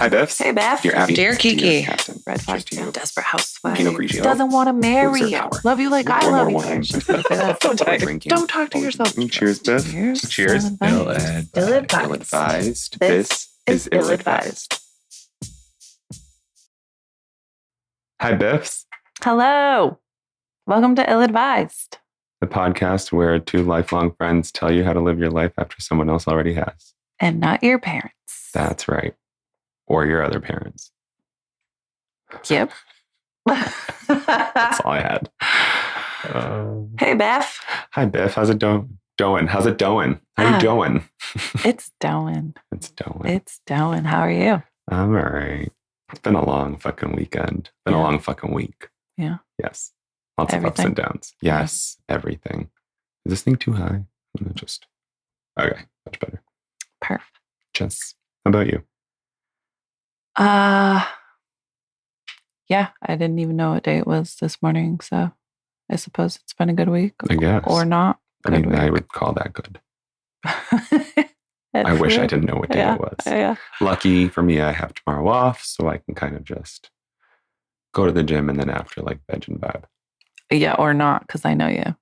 Hi, Biffs. Hey, Beth. Dear Abby. Dear Kiki. Captain. Red flag. Desperate housewife. Pinot Grigio. Doesn't want to marry Loser you. power. Love you like I One love more you. wine. So tired. Drinking. Don't talk to yourself. Cheers, Biff. Cheers. Ill-advised. Ill-advised. This is ill-advised. Hi, Biffs. Hello. Welcome to Ill-Advised. The podcast where two lifelong friends tell you how to live your life after someone else already has. And not your parents. That's right. Or your other parents. Yep. That's all I had. Hey, Beth. Hi, Biff. How's it doing? How's it doing? How you doing? It's doing. It's doing. It's doing. How are you? I'm all right. It's been a long fucking weekend. Been a long fucking week. Yeah. Yes. Lots of ups and downs. Yes. Everything. Is this thing too high? I'm gonna just... Okay. Much better. Perfect. Jess, how about you? Yeah, I didn't even know what day it was this morning, so I suppose it's been a good week. I guess. Or not. I mean, I would call that good. I wish I didn't know what day it was. Yeah. Lucky for me, I have tomorrow off, so I can kind of just go to the gym and then after, like, veg and vibe. Yeah, or not, because I know you.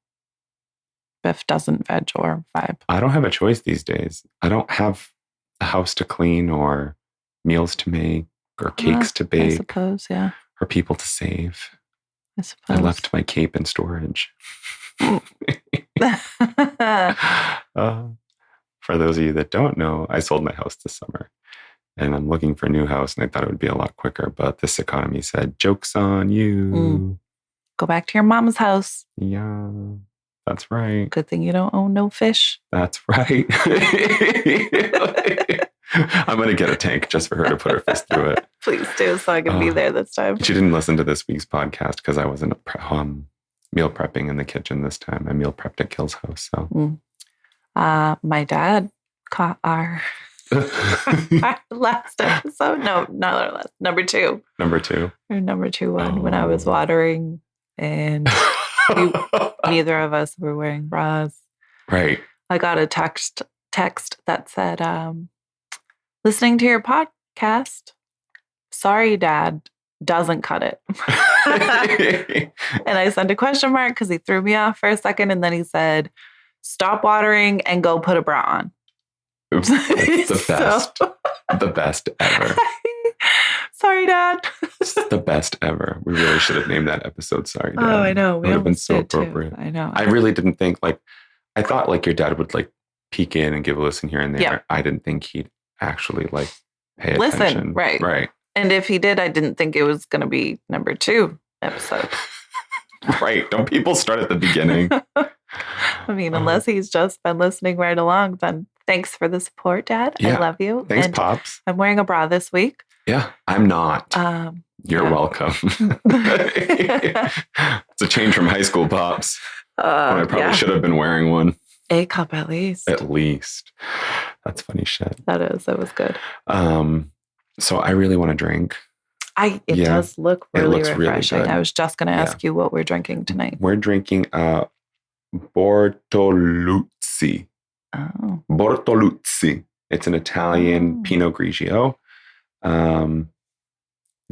Biff doesn't veg or vibe. I don't have a choice these days. I don't have a house to clean or meals to make or cakes to bake. I suppose, yeah. Or people to save. I suppose. I left my cape in storage. For those of you that don't know, I sold my house this summer. And I'm looking for a new house, and I thought it would be a lot quicker. But this economy said, joke's on you. Go back to your mom's house. Yeah, that's right. Good thing you don't own no fish. That's right. I'm going to get a tank just for her to put her fist through it. Please do, so I can be there this time. She didn't listen to this week's podcast because I wasn't meal prepping in the kitchen this time. I meal prepped at Kill's house. So, my dad caught our last episode. No, not our last. Number two. Our number two one when I was watering and neither of us were wearing bras. Right. I got a text that said, listening to your podcast. Sorry, Dad, doesn't cut it. And I sent a question mark because he threw me off for a second. And then he said, stop watering and go put a bra on. Oops, that's the best. The best ever. Sorry, Dad. It's the best ever. We really should have named that episode Sorry, Dad. Oh, I know. It would have been so appropriate. I know. I really didn't think, like, I thought, like, your dad would, like, peek in and give a listen here and there. Yeah. I didn't think he'd actually, like, pay attention. Listen, right. Right. And if he did, I didn't think it was going to be number two episode. Right. Don't people start at the beginning? I mean, unless he's just been listening right along, then thanks for the support, Dad. Yeah. I love you. Thanks, and Pops. I'm wearing a bra this week. Yeah, I'm not. You're welcome. It's a change from high school, Pops. When I probably should have been wearing one. A cup at least. At least. That's funny shit. That was good. So I really want to drink. It does look really refreshing. Really good. I was just going to ask you what we're drinking tonight. We're drinking Bortoluzzi. Oh. Bortoluzzi. It's an Italian Pinot Grigio.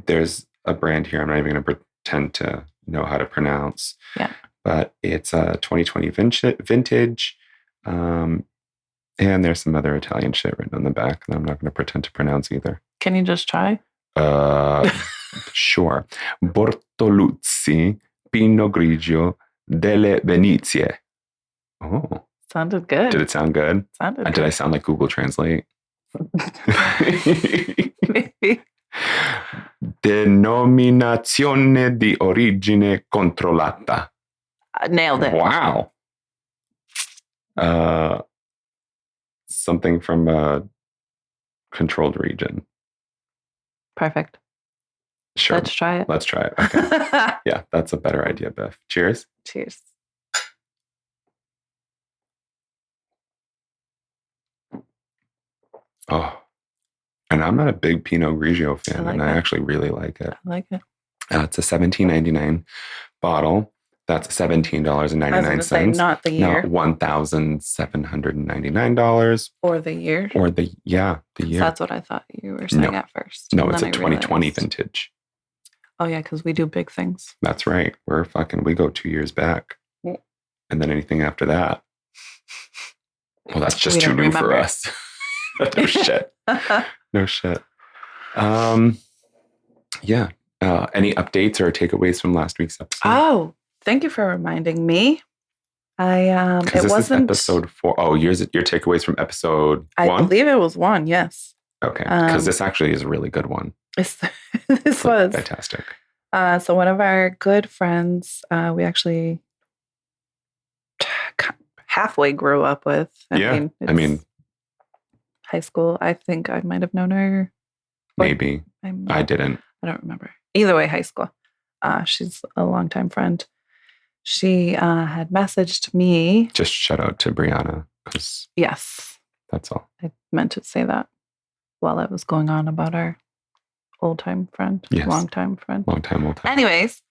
There's a brand here I'm not even going to pretend to know how to pronounce. Yeah. But it's a 2020 vintage. And there's some other Italian shit written on the back that I'm not going to pretend to pronounce either. Can you just try? Sure. Bortoluzzi Pinot Grigio delle Venezie. Oh. Sounded good. Did it sound good? Sounded good. Did I sound like Google Translate? Maybe. Denominazione di origine controllata. Nailed it. Wow. Something from a controlled region. Perfect. Sure. Let's try it. Okay. Yeah, that's a better idea, Beth. Cheers. Cheers. Oh, and I'm not a big Pinot Grigio fan, and I actually really like it. I like it. It's a $17.99 bottle. That's $17.99. I was going to say, not the year. Not $1,799. Or the year. Or the year. That's what I thought you were saying at first. No, it's a 2020 vintage. Oh, yeah, because we do big things. That's right. We go 2 years back. Yeah. And then anything after that. Well, that's just too new for us. No shit. No shit. Yeah. Any updates or takeaways from last week's episode? Oh, thank you for reminding me. It wasn't episode 4. Oh, your takeaways from episode 1? I believe it was 1. Yes. Okay, because this actually is a really good one. This was fantastic. So one of our good friends, we actually halfway grew up with. I mean, high school. I think I might have known her. Maybe I didn't. I don't remember. Either way, high school. She's a longtime friend. She had messaged me. Just shout out to Brianna. Yes. That's all. I meant to say that while I was going on about our old-time friend. Yes. Long-time friend. Old time. Anyways.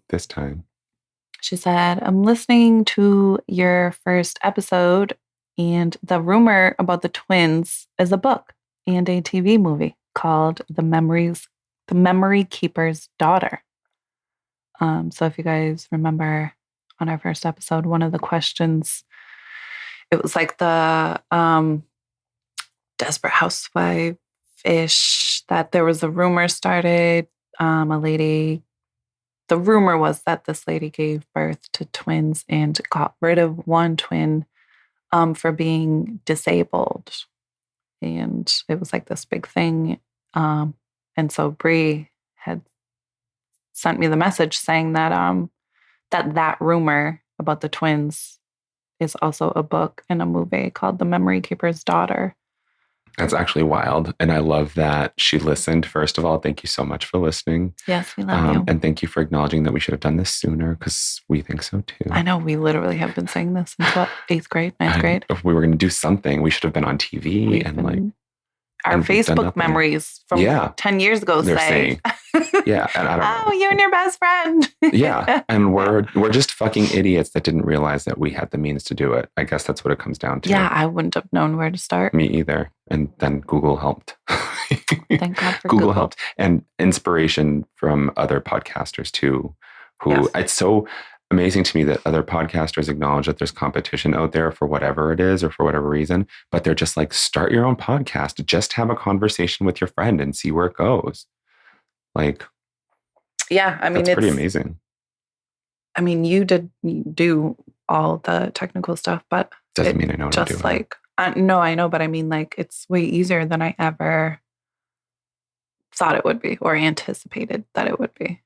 This time. She said, I'm listening to your first episode, and the rumor about the twins is a book and a TV movie called The Memory Keeper's Daughter. So if you guys remember on our first episode, one of the questions, it was like the Desperate Housewife-ish, that there was a rumor started. The rumor was that this lady gave birth to twins and got rid of one twin for being disabled. And it was like this big thing. And so Brie had sent me the message saying that that rumor about the twins is also a book and a movie called The Memory Keeper's Daughter. That's actually wild. And I love that she listened. First of all, thank you so much for listening. Yes, we love you. And thank you for acknowledging that we should have done this sooner, because we think so too. I know. We literally have been saying this since 8th grade, 9th grade? If we were going to do something, we should have been on TV our Facebook memories from 10 years ago say. Yeah. And I don't know. You and your best friend. Yeah. And we're just fucking idiots that didn't realize that we had the means to do it. I guess that's what it comes down to. Yeah. I wouldn't have known where to start. Me either. And then Google helped. Thank God for Google helped. And inspiration from other podcasters too, it's so amazing to me that other podcasters acknowledge that there's competition out there for whatever it is or for whatever reason, but they're just like, start your own podcast, just have a conversation with your friend and see where it goes. Like, yeah, I mean, that's pretty amazing. I mean, you do all the technical stuff, but doesn't mean I know what I'm doing. Just like, no, I know, but I mean, like, it's way easier than I ever thought it would be or anticipated that it would be.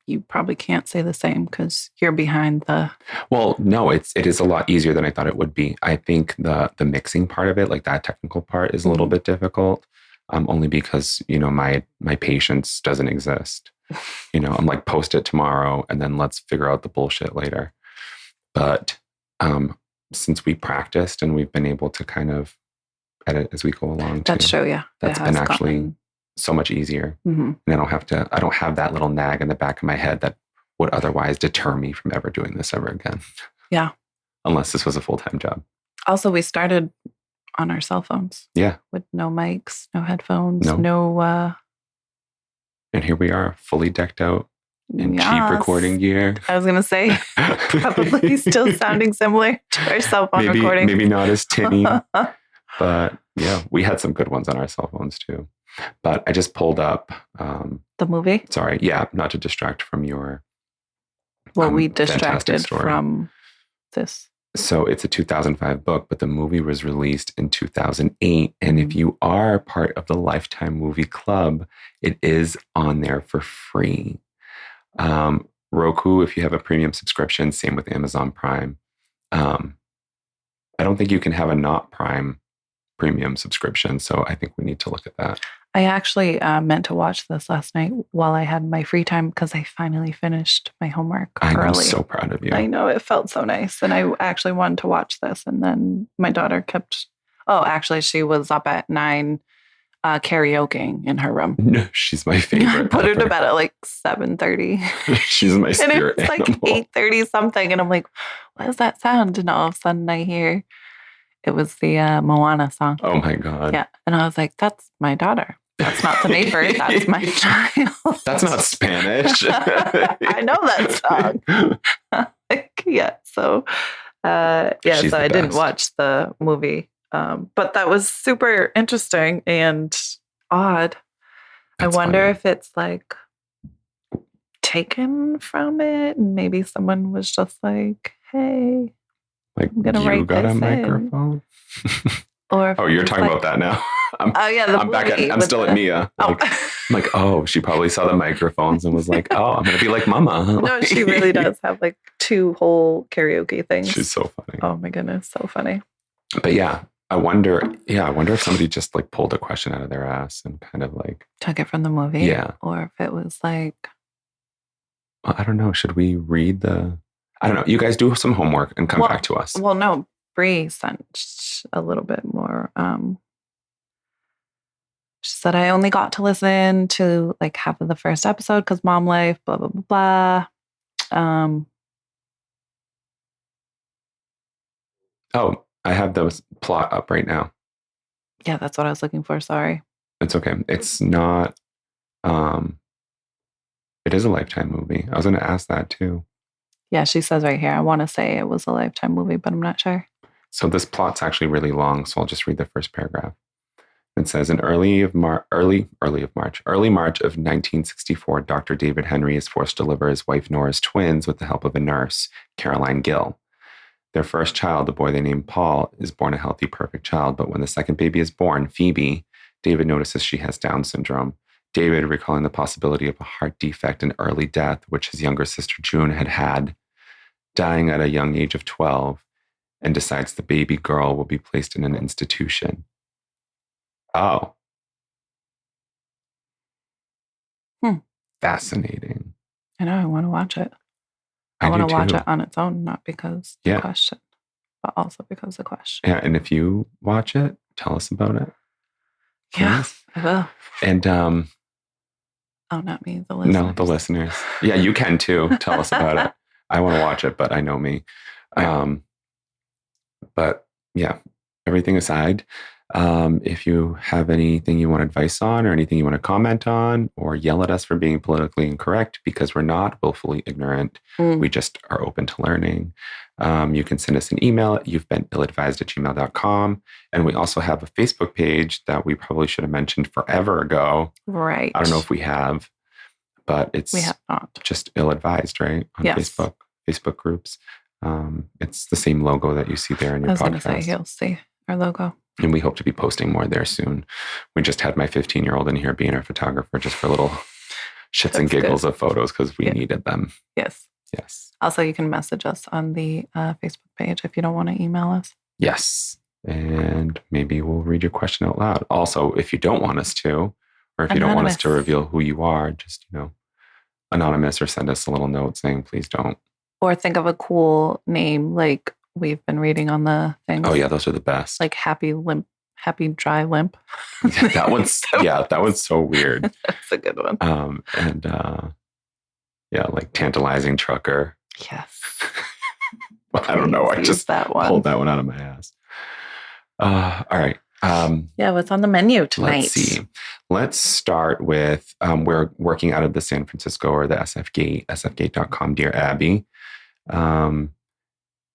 You probably can't say the same because you're behind the. Well, no, it is a lot easier than I thought it would be. I think the mixing part of it, like that technical part, is a little bit difficult. Only because my patience doesn't exist. I'm like, post it tomorrow and then let's figure out the bullshit later. But since we practiced and we've been able to kind of edit as we go along, that's true. Yeah, that's been actually so much easier. Mm-hmm. And I don't have that little nag in the back of my head that would otherwise deter me from ever doing this ever again. Yeah. Unless this was a full-time job. Also, we started on our cell phones. Yeah. With no mics, no headphones, no. And here we are, fully decked out in cheap recording gear. I was going to say, probably still sounding similar to our cell phone recording. Maybe not as tinny. But yeah, we had some good ones on our cell phones too. But I just pulled up the movie. Sorry, yeah, not to distract from your. Well, we distracted from this. So it's a 2005 book, but the movie was released in 2008. And if you are part of the Lifetime Movie Club, it is on there for free. Roku, if you have a premium subscription, same with Amazon Prime. I don't think you can have a not Prime premium subscription. So I think we need to look at that. I actually meant to watch this last night while I had my free time because I finally finished my homework early. I'm so proud of you. I know, it felt so nice. And I actually wanted to watch this. And then my daughter she was up at 9 karaokeing in her room. No, she's my favorite. Put her to ever. bed at like 7:30. She's my And it spirit was like animal. 8:30 something. And I'm like, what is that sound? And all of a sudden I hear it was the Moana song. Oh my God. Yeah. And I was like, that's my daughter. That's not the neighbor. That's my child. That's not Spanish. I know that song. Yeah. So, She's so the I didn't best. watch the movie. But that was super interesting and odd. That's I wonder funny. if it's like taken from it and maybe someone was just like, hey, Like, I'm gonna you write got a this in. microphone? Or if Oh, you're it's talking like, about that now. Oh yeah, the I'm back movie at, I'm with still the- at Mia. Like, Oh. I'm like, oh, she probably saw the microphones and was like, oh, I'm going to be like mama. No, she really does have like 2 whole karaoke things. She's so funny. Oh my goodness, so funny. But yeah, I wonder if somebody just like pulled a question out of their ass and kind of like, Took it from the movie. Yeah. Or if it was like, well, I don't know. Should we read I don't know. You guys do some homework and come Well- back to us. well, no, Bree sent a little bit more. She said, I only got to listen to like half of the first episode because mom life, blah, blah, blah, blah. Oh, I have the plot up right now. Yeah, that's what I was looking for. Sorry. It's okay. It's not, it is a Lifetime movie. I was going to ask that too. Yeah, she says right here, I want to say it was a Lifetime movie, but I'm not sure. So this plot's actually really long, so I'll just read the first paragraph. It says, in early March of 1964, Dr. David Henry is forced to deliver his wife Nora's twins with the help of a nurse, Caroline Gill. Their first child, the boy they named Paul, is born a healthy, perfect child. But when the second baby is born, Phoebe, David notices she has Down syndrome. David, recalling the possibility of a heart defect and early death, which his younger sister June had, dying at a young age of 12, and decides the baby girl will be placed in an institution. Oh. Fascinating. I know, I want to watch it. I I want do to watch too. it on its own, not because Yeah. the question, but also because the question. Yeah, and if you watch it, tell us about it. Yeah, Please. I will. And Oh, not me, the listeners. no, the listeners. Yeah, you can too. Tell us about it. I want to watch it, but I know me. Right. But yeah, everything aside, if you have anything you want advice on or anything you want to comment on or yell at us for being politically incorrect, because we're not willfully ignorant, we just are open to learning. You can send us an email at you'vebeen illadvised@gmail.com. And we also have a Facebook page that we probably should have mentioned forever ago. Right. I don't know if we have, but it's we have not. just ill-advised, right? On Yes. Facebook groups. It's the same logo that you see there in your I was going to podcast. say, you'll see our logo. And we hope to be posting more there soon. We just had my 15-year-old in here being our photographer just for little shits and That's giggles of photos because we Yeah. needed them. Yes. Yes. Also, you can message us on the Facebook page if you don't want to email us. Yes. And maybe we'll read your question out loud. Also, if you don't want us to, or if you don't want us to Anonymous. reveal who you are, just, anonymous or send us a little note saying, please don't. Or think of a cool name like we've been reading on the things. Oh yeah, those are the best. Like Happy Dry Limp. that one's so weird. That's a good one. Like Tantalizing Trucker. Yes. I don't know. I Please just use that one. pulled that one out of my ass. All right. Yeah, what's on the menu tonight? Let's see. Let's start with, we're working out of the San Francisco or the SF Gate, sfgate.com, Dear Abby.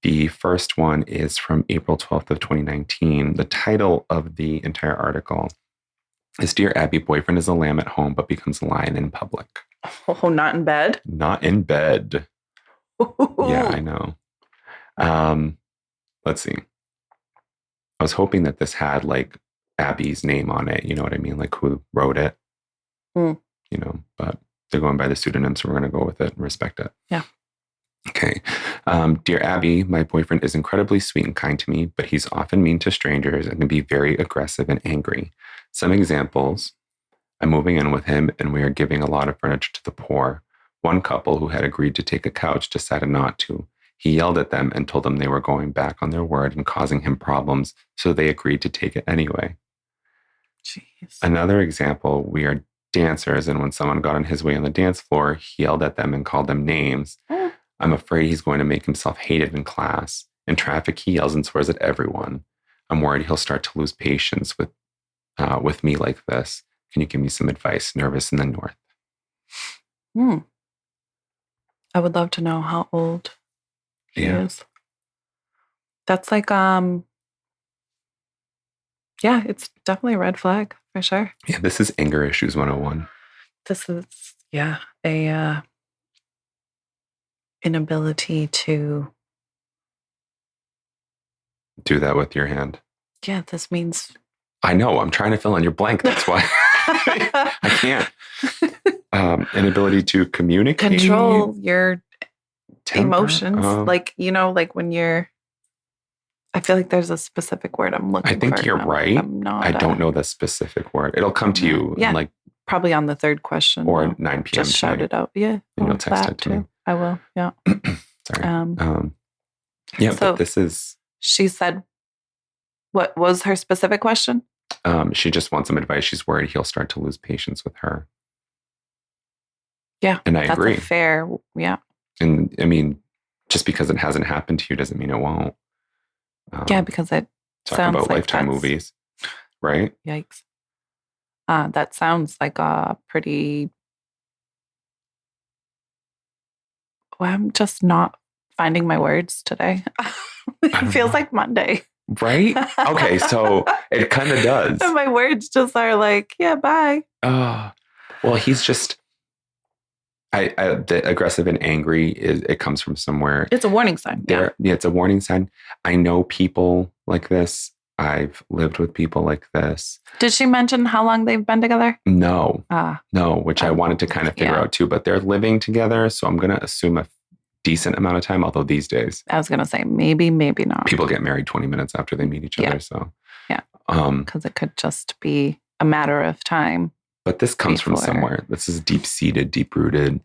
The first one is from April 12th of 2019. The title of the entire article is Dear Abby, boyfriend is a lamb at home, but becomes a lion in public. Oh, not in bed? Not in bed. Yeah, I know. Let's see. I was hoping that this had like Abby's name on it. You know what I mean? Like who wrote it, but they're going by the pseudonym. So we're going to go with it and respect it. Yeah. Okay. Dear Abby, my boyfriend is incredibly sweet and kind to me, but he's often mean to strangers and can be very aggressive and angry. Some examples. I'm moving in with him and we are giving a lot of furniture to the poor. One couple who had agreed to take a couch decided not to. He yelled at them and told them they were going back on their word and causing him problems, so they agreed to take it anyway. Jeez. Another example, we are dancers, and when someone got on his way on the dance floor, he yelled at them and called them names. I'm afraid he's going to make himself hated in class. In traffic, he yells and swears at everyone. I'm worried he'll start to lose patience with me like this. Can you give me some advice? Nervous in the north. I would love to know how old he is. That's like, it's definitely a red flag for sure. Yeah, this is anger issues 101. This is, a inability to do that with your hand. Yeah, this means... I know, I'm trying to fill in your blank. That's why I can't. Inability to communicate. Control your temper, emotions. Like when you're... I feel like there's a specific word I'm looking for. I think you're right. I don't know the specific word. It'll come to you. Yeah, probably on the third question. Or 9 p.m. Just shout it out. Yeah. And you'll text it to me. I will. Yeah. Sorry. So but this is... She said, what was her specific question? She just wants some advice. She's worried he'll start to lose patience with her. Yeah. And I agree. That's fair. Yeah. And I mean, just because it hasn't happened to you doesn't mean it won't. Because it sounds about like Lifetime movies, right? Yikes. That sounds like a pretty... Well, I'm just not finding my words today. It feels like Monday. Right? Okay, so it kind of does. And my words just are like, yeah, bye. Well, he's just... the aggressive and angry, it comes from somewhere. It's a warning sign. Yeah, it's a warning sign. I know people like this. I've lived with people like this. Did she mention how long they've been together? No. No, which I wanted to kind of figure out too, but they're living together. So I'm going to assume a decent amount of time, although these days. I was going to say maybe not. People get married 20 minutes after they meet each other. So yeah. Because it could just be a matter of time. But this comes from somewhere. This is deep-seated, deep-rooted.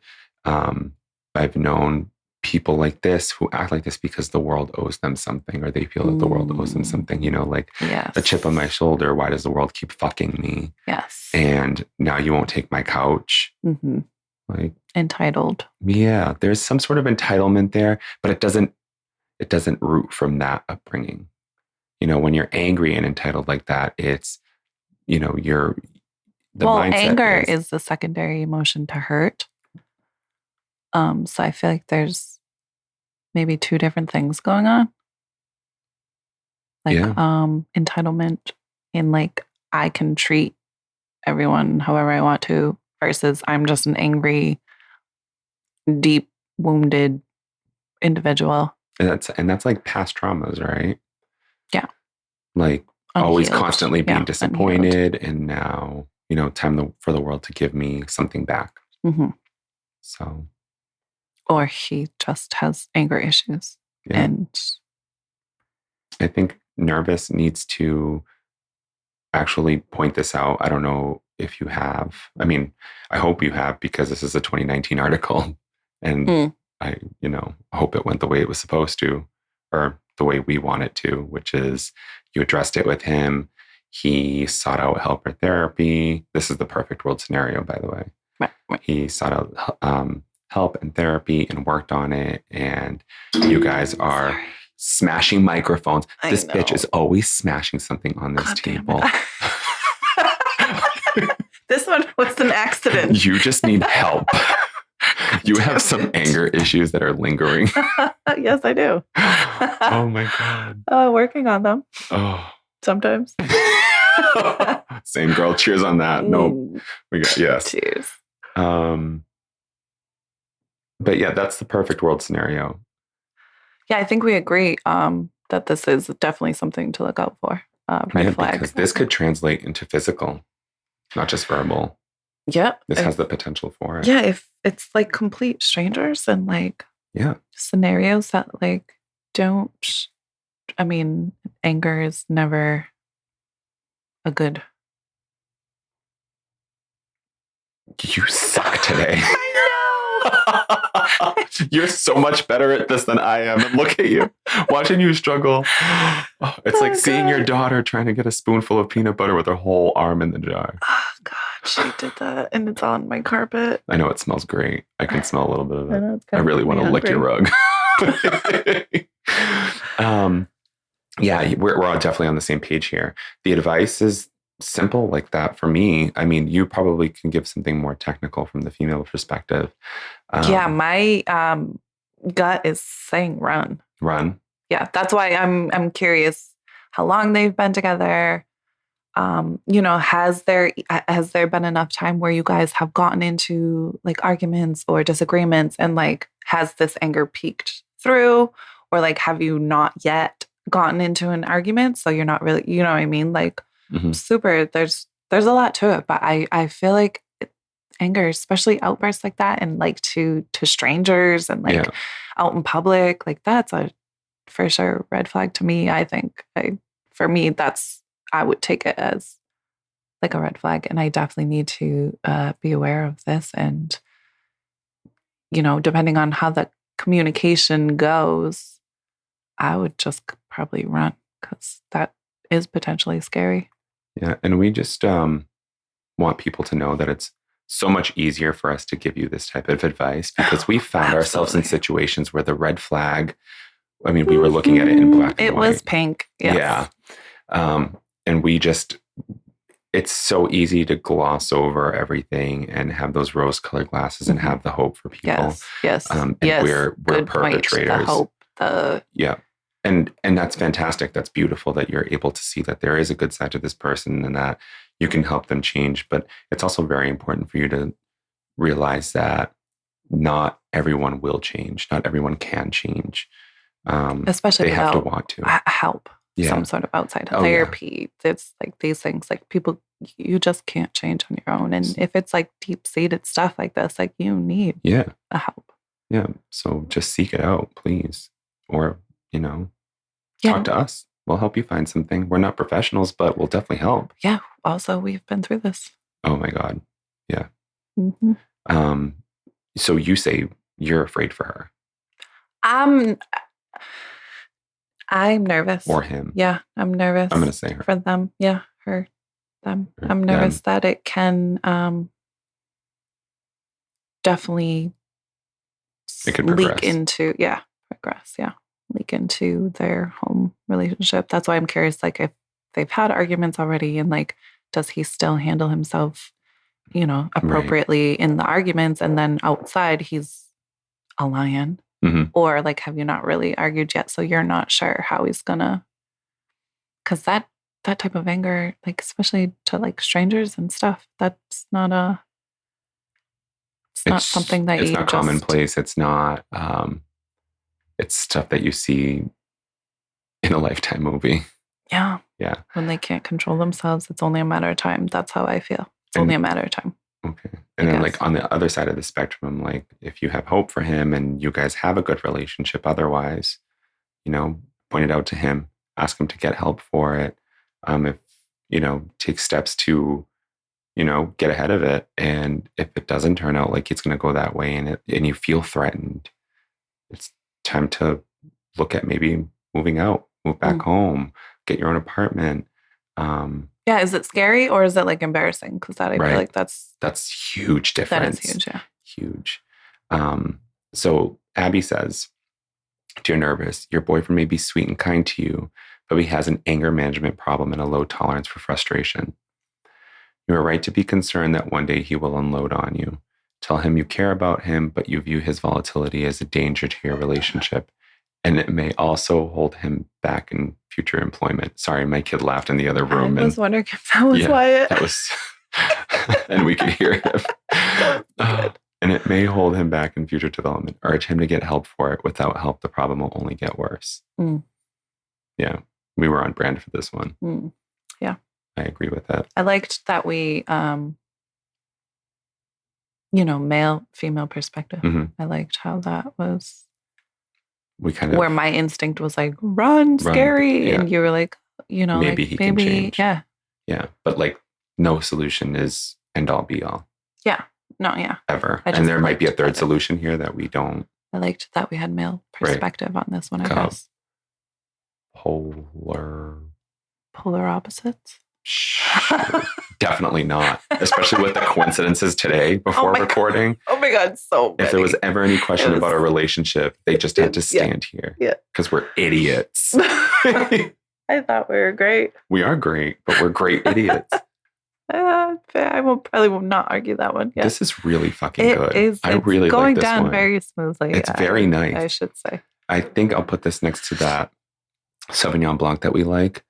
I've known people like this who act like this because the world owes them something, or they feel that the world owes them something, a chip on my shoulder. Why does the world keep fucking me? Yes. And now you won't take my couch. Mm-hmm. Like entitled. Yeah, there's some sort of entitlement there, but it doesn't root from that upbringing. When you're angry and entitled like that, it's, you're... anger is the secondary emotion to hurt. So I feel like there's maybe two different things going on. Like entitlement in like I can treat everyone however I want to, versus I'm just an angry, deep wounded individual. And that's like past traumas, right? Yeah. Like Unhealed. Always constantly being disappointed, unhealed. And now, time for the world to give me something back. Mm-hmm. So. Or he just has anger issues. Yeah. And I think Nervous needs to actually point this out. I don't know if you have. I mean, I hope you have, because this is a 2019 article. And I hope it went the way it was supposed to, or the way we want it to, which is you addressed it with him. He sought out help or therapy. This is the perfect world scenario, by the way. Right. He sought out help and therapy and worked on it. And you guys are smashing microphones. This bitch is always smashing something on this table. This one was an accident. You just need help. You have some anger issues that are lingering. Yes, I do. Oh my God. Working on them. Oh. Sometimes. Same girl. Cheers on that. Nope. Yes. Cheers. But yeah, that's the perfect world scenario. Yeah, I think we agree that this is definitely something to look out for. Red flag. Because this could translate into physical, not just verbal. Yeah. This has the potential for it. Yeah, if it's like complete strangers and like scenarios that like don't, I mean, anger is never a good. You suck today. I know. You're so much better at this than I am. And look at you, watching you struggle. It's like seeing your daughter trying to get a spoonful of peanut butter with her whole arm in the jar. Oh, God, she did that. And it's on my carpet. I know it smells great. I can smell a little bit of it. I I really want to lick your rug. Yeah, we're all definitely on the same page here. The advice is simple like that for me. I mean, you probably can give something more technical from the female perspective. Yeah, my gut is saying run. Run. Yeah, that's why I'm curious how long they've been together. Has there been enough time where you guys have gotten into like arguments or disagreements, and like has this anger peaked through, or like have you not yet gotten into an argument, so you're not really, you know what I mean? Like super, there's a lot to it, but I feel like anger, especially outbursts like that, and like to strangers and like out in public, like that's a for sure red flag to me. I think for me, I would take it as like a red flag, and I definitely need to be aware of this. And depending on how the communication goes, I would just probably run, because that is potentially scary. Yeah, and we just want people to know that it's so much easier for us to give you this type of advice, because we found ourselves in situations where the red flag, I mean, we were looking at it in black and white. It was pink. Yes. Yeah. And it's so easy to gloss over everything and have those rose-colored glasses and have the hope for people. Yes. And yes. we're Good perpetrators. Point. The hope. Yeah. And that's fantastic. That's beautiful that you're able to see that there is a good side to this person and that you can help them change. But it's also very important for you to realize that not everyone will change. Not everyone can change. Especially they have to want to. Help. Some sort of outside therapy. Yeah. It's like these things, like people, you just can't change on your own. And if it's like deep-seated stuff like this, like you need a help. Yeah. So just seek it out, please. Or, talk to us. We'll help you find something. We're not professionals, but we'll definitely help. Yeah. Also, we've been through this. Oh my God. Yeah. Mm-hmm. So you say you're afraid for her. I'm nervous. Or him. Yeah, I'm nervous. I'm going to say her. For them. Yeah, her. Them. I'm nervous that it can definitely leak into, leak into their home relationship. That's why I'm curious, like if they've had arguments already, and like, does he still handle himself, appropriately in the arguments, and then outside he's a lion? Mm-hmm. Or like, have you not really argued yet? So you're not sure how he's gonna, because that type of anger, like especially to like strangers and stuff, it's not something that it's not commonplace. It's not, it's stuff that you see in a Lifetime movie. Yeah. Yeah. When they can't control themselves, it's only a matter of time. That's how I feel. It's only a matter of time. Okay. And then like on the other side of the spectrum, like if you have hope for him and you guys have a good relationship otherwise, point it out to him, ask him to get help for it. If, take steps to, get ahead of it. And if it doesn't turn out like it's going to go that way and you feel threatened, it's time to look at maybe moving out, move back home, get your own apartment. Yeah, is it scary or is it like embarrassing? Because I feel like that's huge difference. That is huge, yeah. Huge. So Abby says, "Dear Nervous, your boyfriend may be sweet and kind to you, but he has an anger management problem and a low tolerance for frustration. You are right to be concerned that one day he will unload on you. Tell him you care about him, but you view his volatility as a danger to your relationship. And it may also hold him back in future employment." Sorry, my kid laughed in the other room. I was wondering if that was Wyatt. That was, and we could hear him. And it may hold him back in future development. Urge him to get help for it. Without help, the problem will only get worse. Yeah, we were on brand for this one. Yeah. I agree with that. I liked that we, male, female perspective. Mm-hmm. I liked how that was. We kind of where my instinct was like, run, scary. And you were like, maybe he can change. Yeah. Yeah. But like no solution is end all be all. Yeah. No, yeah. Ever. And there might be a third solution here that we don't I liked that we had male perspective on this one, I Cub. guess. Polar. Polar opposites? Definitely not. Especially with the coincidences today before recording. Oh my God, so many. If there was ever any question about our relationship, they just had to stand here. Yeah. Because we're idiots. I thought we were great. We are great, but we're great idiots. I probably will not argue that one. Yeah. This is really fucking good. It's really going like this down one. very smoothly. It's very nice. I should say. I think I'll put this next to that Sauvignon Blanc that we like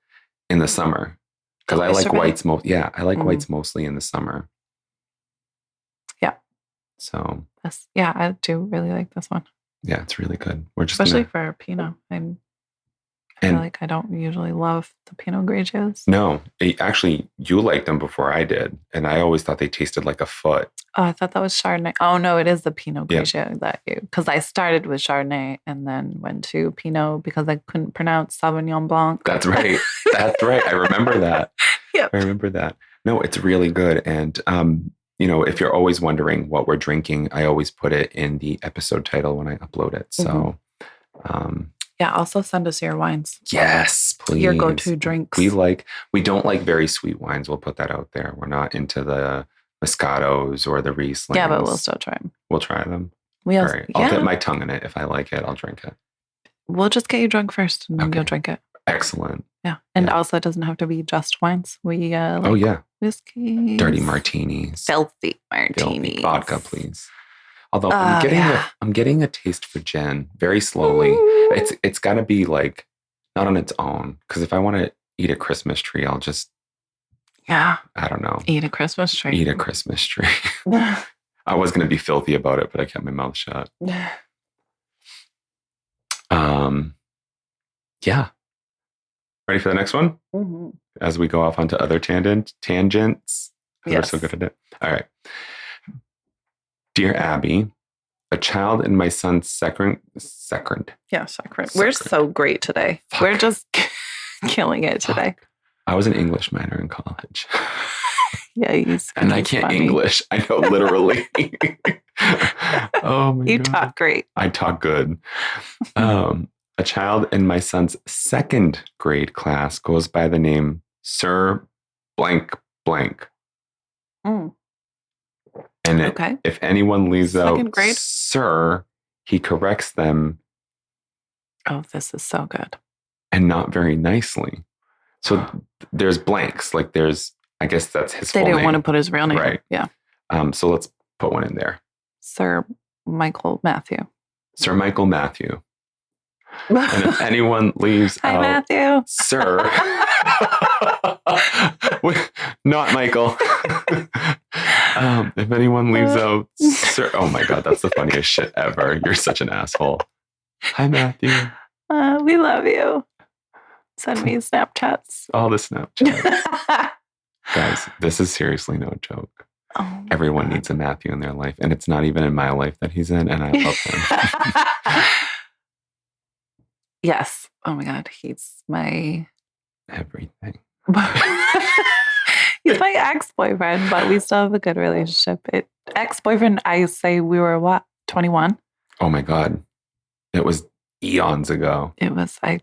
in the summer. Because I like whites I like whites mostly in the summer. Yeah. So I do really like this one. Yeah, it's really good. We're just especially for a Pinot. I feel like I don't usually love the Pinot Grigios. No, actually, you liked them before I did, and I always thought they tasted like a foot. Oh, I thought that was Chardonnay. Oh no, it is the Pinot Grigio because I started with Chardonnay and then went to Pinot because I couldn't pronounce Sauvignon Blanc. That's right. That's right. I remember that. Yep. I remember that. No, it's really good, and if you're always wondering what we're drinking, I always put it in the episode title when I upload it. So. Yeah, also send us your wines. Yes, please. Your go-to drinks. We don't like very sweet wines. We'll put that out there. We're not into the Moscatos or the Rieslings. Yeah, but we'll still try them. We'll try them. All right. I'll dip my tongue in it. If I like it, I'll drink it. We'll just get you drunk first and then you'll drink it. Excellent. Yeah. And also it doesn't have to be just wines. We whiskey. Dirty martinis. Filthy martinis. Vodka, please. Although I'm getting a taste for gin very slowly. It's got to be like not on its own, because if I want to eat a Christmas tree, I'll just I don't know. Eat a Christmas tree. I was going to be filthy about it, but I kept my mouth shut. Yeah. Ready for the next one? Mm-hmm. As we go off onto other tangents. Yes. We're so good at it. All right. Dear Abby, a child in my son's second. Yeah, second. We're so great today. Fuck. We're just killing it today. Fuck. I was an English minor in college. Yeah, and I can't English. I know, literally. Oh my God. You talk great. I talk good. A child in my son's second grade class goes by the name Sir Blank Blank. Mm. And if anyone leaves out grade? Sir, he corrects them. Oh, this is so good. And not very nicely. So there's blanks. Like I guess that's his full name. They didn't want to put his real name. Right. Yeah. So let's put one in there. Sir Michael Matthew. Sir Michael Matthew. And if anyone leaves Hi, out Matthew. Sir. Not Michael. If anyone leaves out Sir. Oh my God, that's the funniest shit ever. You're such an asshole. Hi, Matthew. We love you. Send me Snapchats. All the Snapchats. Guys, this is seriously no joke. Oh, everyone needs a Matthew in their life. And it's not even in my life that he's in. And I love him. Yes. Oh my God. He's my everything. He's my ex-boyfriend, but we still have a good relationship. Ex-boyfriend, I say we were what? 21? Oh my God. It was eons ago. It was, I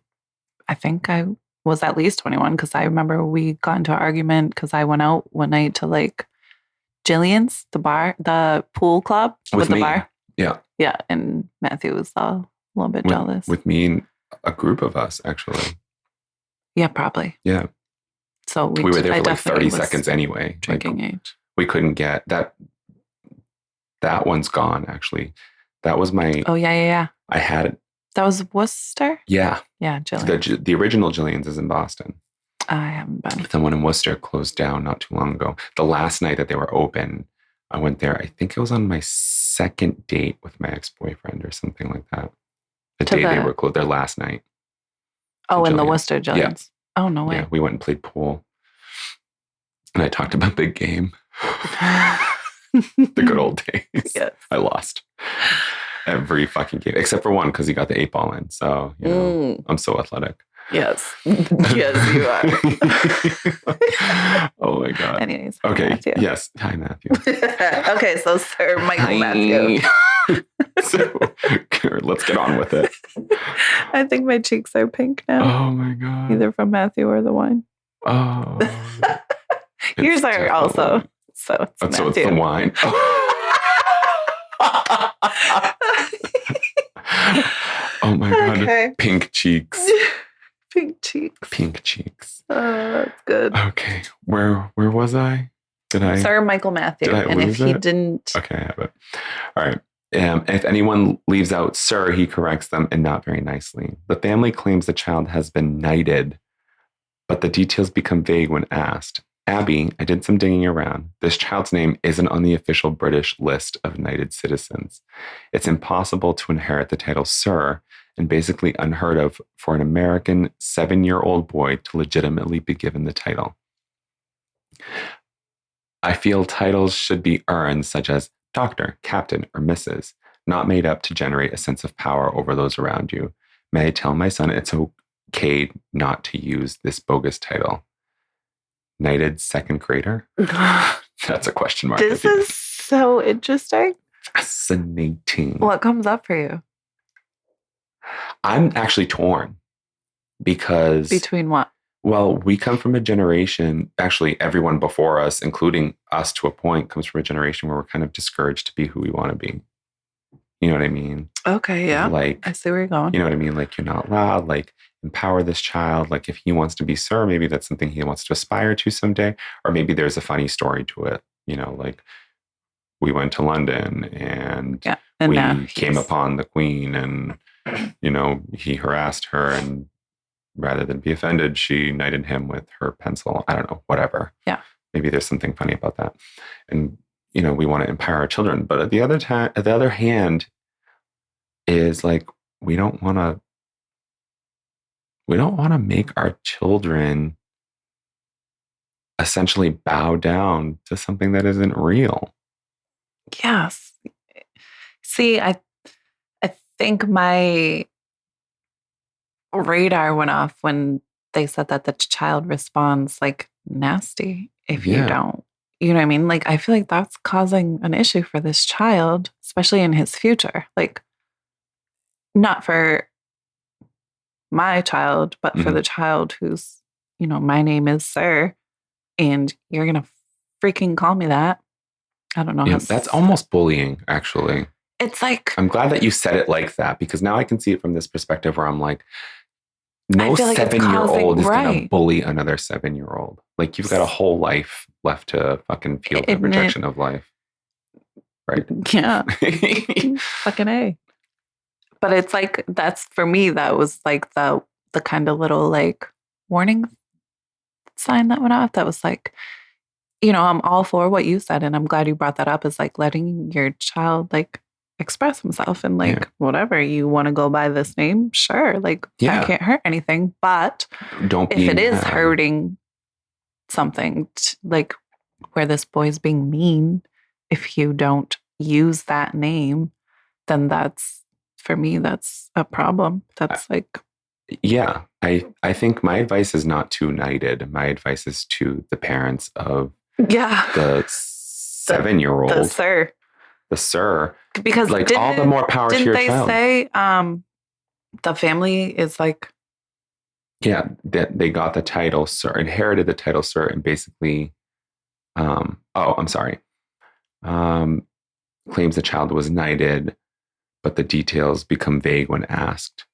think I was at least 21 because I remember we got into an argument because I went out one night to like Jillian's, the bar, the pool club with the bar. Yeah. Yeah. And Matthew was a little bit jealous. With me and a group of us, actually. Yeah, probably. Yeah. So we were there for like 30 seconds anyway. Drinking age. We couldn't get that. That one's gone, actually. That was my. Oh, yeah. I had it. That was Worcester? Yeah. Yeah, Jillian. The original Jillian's is in Boston. I haven't been. The one in Worcester closed down not too long ago. The last night that they were open, I went there. I think it was on my second date with my ex-boyfriend or something like that. The day they were closed, their last night. Oh, in the Worcester Jillian's. Yeah. Oh, no way. Yeah, we went and played pool. And I talked about big game. The good old days. Yes. I lost every fucking game, except for one because he got the 8-ball in. So, I'm so athletic. Yes. Yes, you are. Oh my God. Anyways. Okay. Matthew. Yes. Hi, Matthew. Okay. So Sir Michael Matthew. So let's get on with it. I think my cheeks are pink now. Oh my God. Either from Matthew or the wine. Oh. Yours are also. So it's Matthew. So it's the wine. Oh my God. Okay. Pink cheeks. Pink cheeks. Pink cheeks. That's good. Okay. Where was I? Sir Michael Matthew. And if he didn't. Okay, I have it. All right. If anyone leaves out sir, he corrects them, and not very nicely. The family claims the child has been knighted, but the details become vague when asked. Abby, I did some digging around. This child's name isn't on the official British list of knighted citizens. It's impossible to inherit the title sir, and basically unheard of for an American 7-year-old boy to legitimately be given the title. I feel titles should be earned, such as doctor, captain, or Mrs., not made up to generate a sense of power over those around you. May I tell my son it's okay not to use this bogus title? Knighted second grader? That's a question mark. This is so interesting. Fascinating. What comes up for you? I'm actually torn because... Between what? Well, we come from a generation, actually everyone before us, including us to a point, comes from a generation where we're kind of discouraged to be who we want to be. You know what I mean? Okay, yeah. Like, I see where you're going. You know what I mean? Like, you're not loud, like, empower this child. Like, if he wants to be sir, maybe that's something he wants to aspire to someday. Or maybe there's a funny story to it. You know, like, we went to London and we came upon the queen and, you know, he harassed her, and rather than be offended, she knighted him with her pencil. I don't know, whatever. Yeah. Maybe there's something funny about that. And, you know, we want to empower our children. But at the other hand is like, we don't want to make our children essentially bow down to something that isn't real. Yes. See, I think my radar went off when they said that the child responds like nasty if you don't. You know what I mean? Like, I feel like that's causing an issue for this child, especially in his future. Like, not for my child, but for the child who's, you know, my name is Sir, and you're going to freaking call me that. I don't know. Yeah, that's almost bullying, actually. It's like... I'm glad that you said it like that, because now I can see it from this perspective where I'm like, no 7-year-old is going to bully another 7-year-old. Like, you've got a whole life left to fucking feel the rejection of life. Right? Yeah. Fucking A. But it's like, that's, for me, that was like the kind of little like warning sign that went off. That was like, you know, I'm all for what you said. And I'm glad you brought that up, is like letting your child like express himself and like, whatever, you want to go by this name, sure, like that can't hurt anything. But if it is hurting something, like where this boy's being mean, if you don't use that name, then that's, for me, that's a problem. That's like... Yeah, I think my advice is not to knighted. My advice is to the parents of the 7-year-old. The sir. The sir. Because like, all the more power to your child. Didn't they say the family is like... Yeah, that they got the title sir, inherited the title sir, and basically, claims the child was knighted, but the details become vague when asked.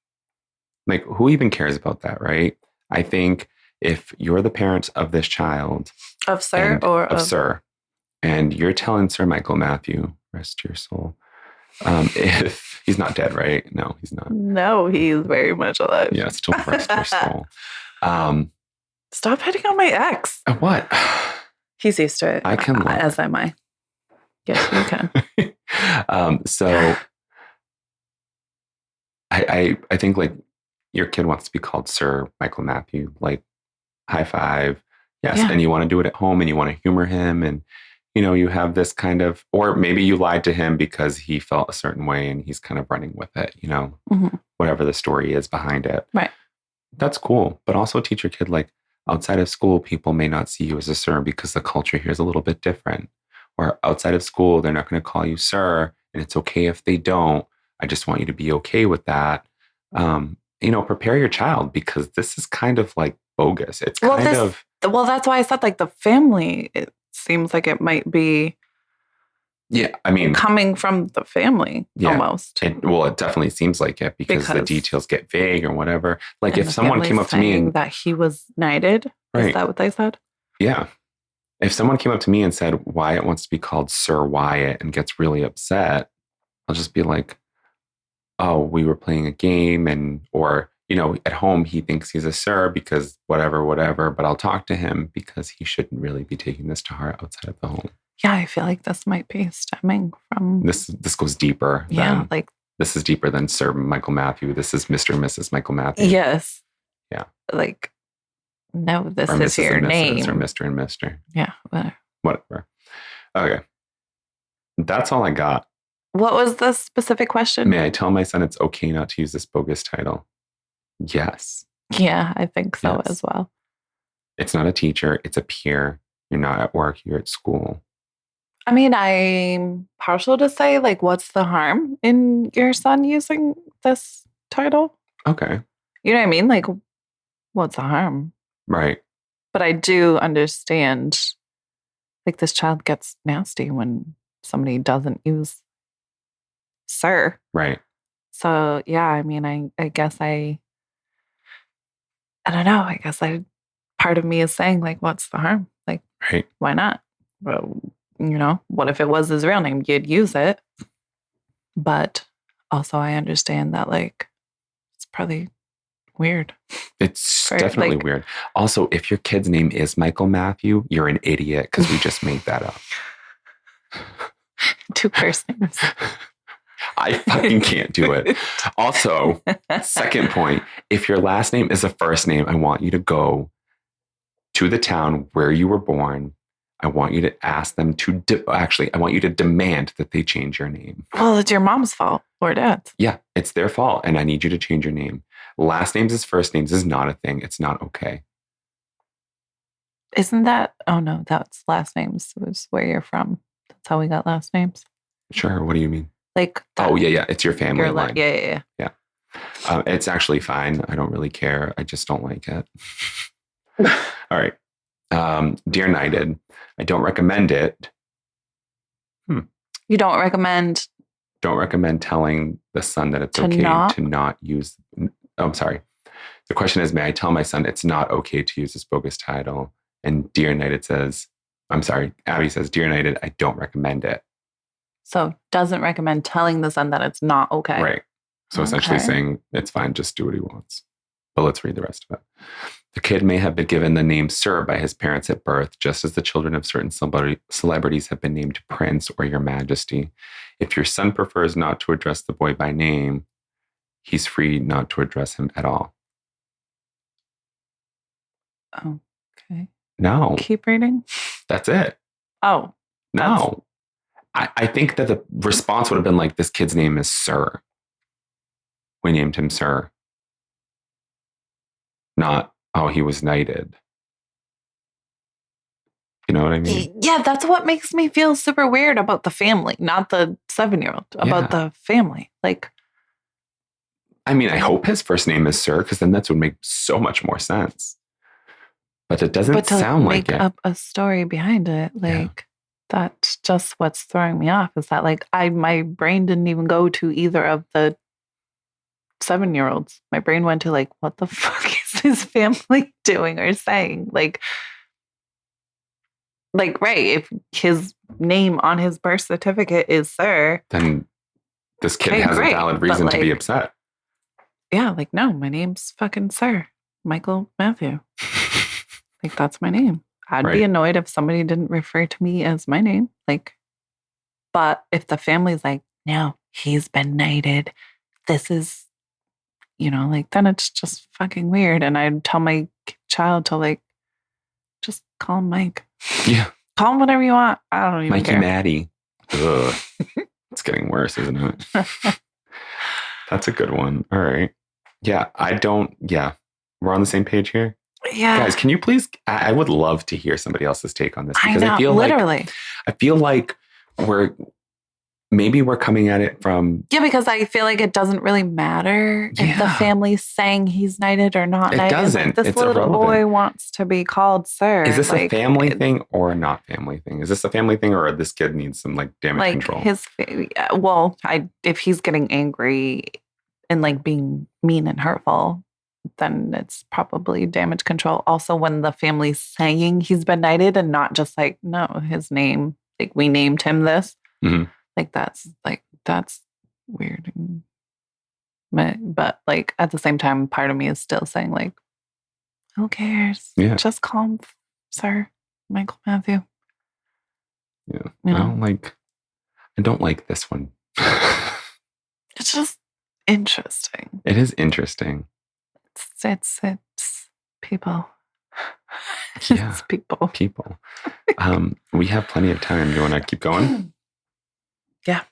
Like, who even cares about that, right? I think if you're the parents of this child... Of Sir or of Sir, and you're telling Sir Michael Matthew, rest your soul, if he's not dead, right? No, he's not. No, he's very much alive. Yeah, still rest your soul. Stop hitting on my ex. What? He's used to it. I can look. As am I. Yes, you can. So I think like your kid wants to be called Sir Michael Matthew, like high five. Yes. Yeah. And you want to do it at home and you want to humor him. And, you know, you have this kind of, or maybe you lied to him because he felt a certain way and he's kind of running with it, you know, whatever the story is behind it. Right. That's cool. But also teach your kid, like, outside of school, people may not see you as a sir because the culture here is a little bit different. Or outside of school, they're not going to call you sir and it's okay if they don't. I just want you to be okay with that. Prepare your child, because this is kind of like bogus. It's well, that's why I said like the family, it seems like it might be coming from the family almost. It definitely seems like it because the details get vague or whatever. Like if someone came up to me and that he was knighted, is that what they said? Yeah. If someone came up to me and said Wyatt wants to be called Sir Wyatt and gets really upset, I'll just be like, oh, we were playing a game or at home he thinks he's a sir because whatever, but I'll talk to him because he shouldn't really be taking this to heart outside of the home. Yeah, I feel like this might be stemming from... This goes deeper. This is deeper than Sir Michael Matthew. This is Mr. and Mrs. Michael Matthew. Yes. Yeah. Like, no, this is Mrs. your name. Or Mr. and Mr. Yeah, whatever. Okay. That's all I got. What was the specific question? May I tell my son it's okay not to use this bogus title? Yes. Yeah, I think so as well. It's not a teacher. It's a peer. You're not at work. You're at school. I mean, I'm partial to say, like, what's the harm in your son using this title? Okay. You know what I mean? Like, what's the harm? Right. But I do understand, like, this child gets nasty when somebody doesn't use sir. Right. So, yeah, I mean, I guess I don't know. I guess part of me is saying, like, what's the harm? Like, right. Why not? Well, what if it was his real name? You'd use it. But also I understand that, like, it's probably weird. It's definitely weird. Also, if your kid's name is Michael Matthew, you're an idiot because we just made that up. 2 first names. I fucking can't do it. Also, second point, if your last name is a first name, I want you to go to the town where you were born. I want you to ask them to, I want you to demand that they change your name. Well, it's your mom's fault or dad's. Yeah, it's their fault. And I need you to change your name. Last names as first names is not a thing. It's not okay. Isn't that? Oh, no, that's last names. It was where you're from. That's how we got last names. Sure. What do you mean? Like, yeah. It's your family line. Yeah. It's actually fine. I don't really care. I just don't like it. All right. Dear Knighted, I don't recommend it. You don't recommend? Don't recommend telling the son that it's okay to not use. I'm sorry. The question is, may I tell my son it's not okay to use this bogus title? And Dear Knighted says, I'm sorry, Abby says, Dear Knighted, I don't recommend it. So doesn't recommend telling the son that it's not okay. Right. So essentially saying it's fine, just do what he wants. But let's read the rest of it. The kid may have been given the name Sir by his parents at birth, just as the children of certain celebrities have been named Prince or Your Majesty. If your son prefers not to address the boy by name, he's free not to address him at all. Okay. No. Keep reading. That's it. Oh. No. I think that the response would have been like, this kid's name is Sir. We named him Sir. Not, oh, he was knighted. You know what I mean? Yeah, that's what makes me feel super weird about the family, not the 7-year-old, about the family. Like, I mean, I hope his first name is Sir, because then that would make so much more sense. But it doesn't sound like it. Make up a story behind it, like, that's just what's throwing me off. Is that, like, my brain didn't even go to either of the 7-year-olds. My brain went to, like, what the fuck is his family doing or saying? Like, right, if his name on his birth certificate is Sir, then this kid has a valid reason to be upset. Yeah, like, no, my name's fucking Sir Michael Matthew. Like, that's my name. I'd be annoyed if somebody didn't refer to me as my name. Like, but if the family's like, no, he's been knighted, this is, like, then it's just fucking weird. And I'd tell my child to, like, just call him Mike. Yeah. Call him whatever you want. I don't even Mikey care. Maddie. Ugh. It's getting worse, isn't it? That's a good one. All right. Yeah, we're on the same page here. Yeah. Guys, can you please, I would love to hear somebody else's take on this, because I feel like we're maybe we're coming at it from... Yeah, because I feel like it doesn't really matter if the family's saying he's knighted or not knighted. It doesn't. Like, this it's little irrelevant. boy wants to be called sir. Is this like, a family thing or a not family thing? Is this a family thing or this kid needs some like damage control? If he's getting angry and like being mean and hurtful, then it's probably damage control. Also, when the family's saying he's been knighted and not just like, no, his name, like we named him this. Mm-hmm. That's weird. But like at the same time, part of me is still saying like, who cares? Yeah. Just call him Sir Michael Matthew. Yeah. You know? I don't like this one. It's just interesting. It is interesting. It's people. Yeah. It's people. People. We have plenty of time. Do you want to keep going? Yeah.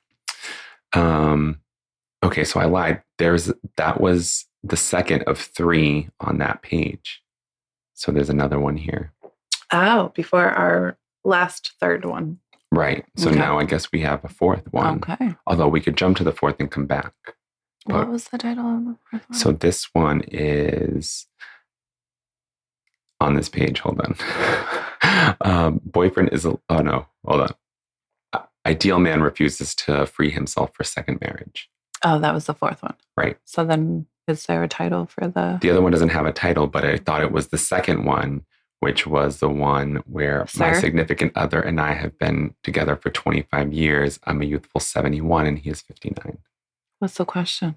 Okay, so I lied. That was the second of 3 on that page. So there's another one here. Oh, before our last third one. Right. So now I guess we have a 4th one. Okay. Although we could jump to the 4th and come back. What was the title of the 4th one? So this one is on this page. Hold on. Boyfriend is... oh, no. Hold on. Ideal man refuses to free himself for second marriage. Oh, that was the 4th one. Right. So then is there a title for the... The other one doesn't have a title, but I thought it was the second one, which was the one where my significant other and I have been together for 25 years. I'm a youthful 71 and he is 59. What's the question?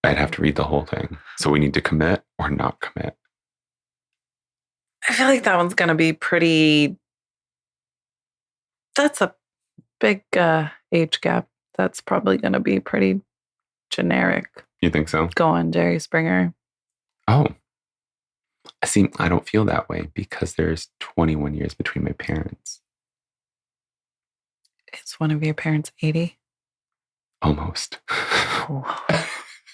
I'd have to read the whole thing. So we need to commit or not commit. I feel like that one's going to be pretty... That's a big age gap. That's probably going to be pretty generic. You think so? Go on, Jerry Springer. Oh. See, I don't feel that way because there's 21 years between my parents. Is one of your parents 80? Almost. Oh.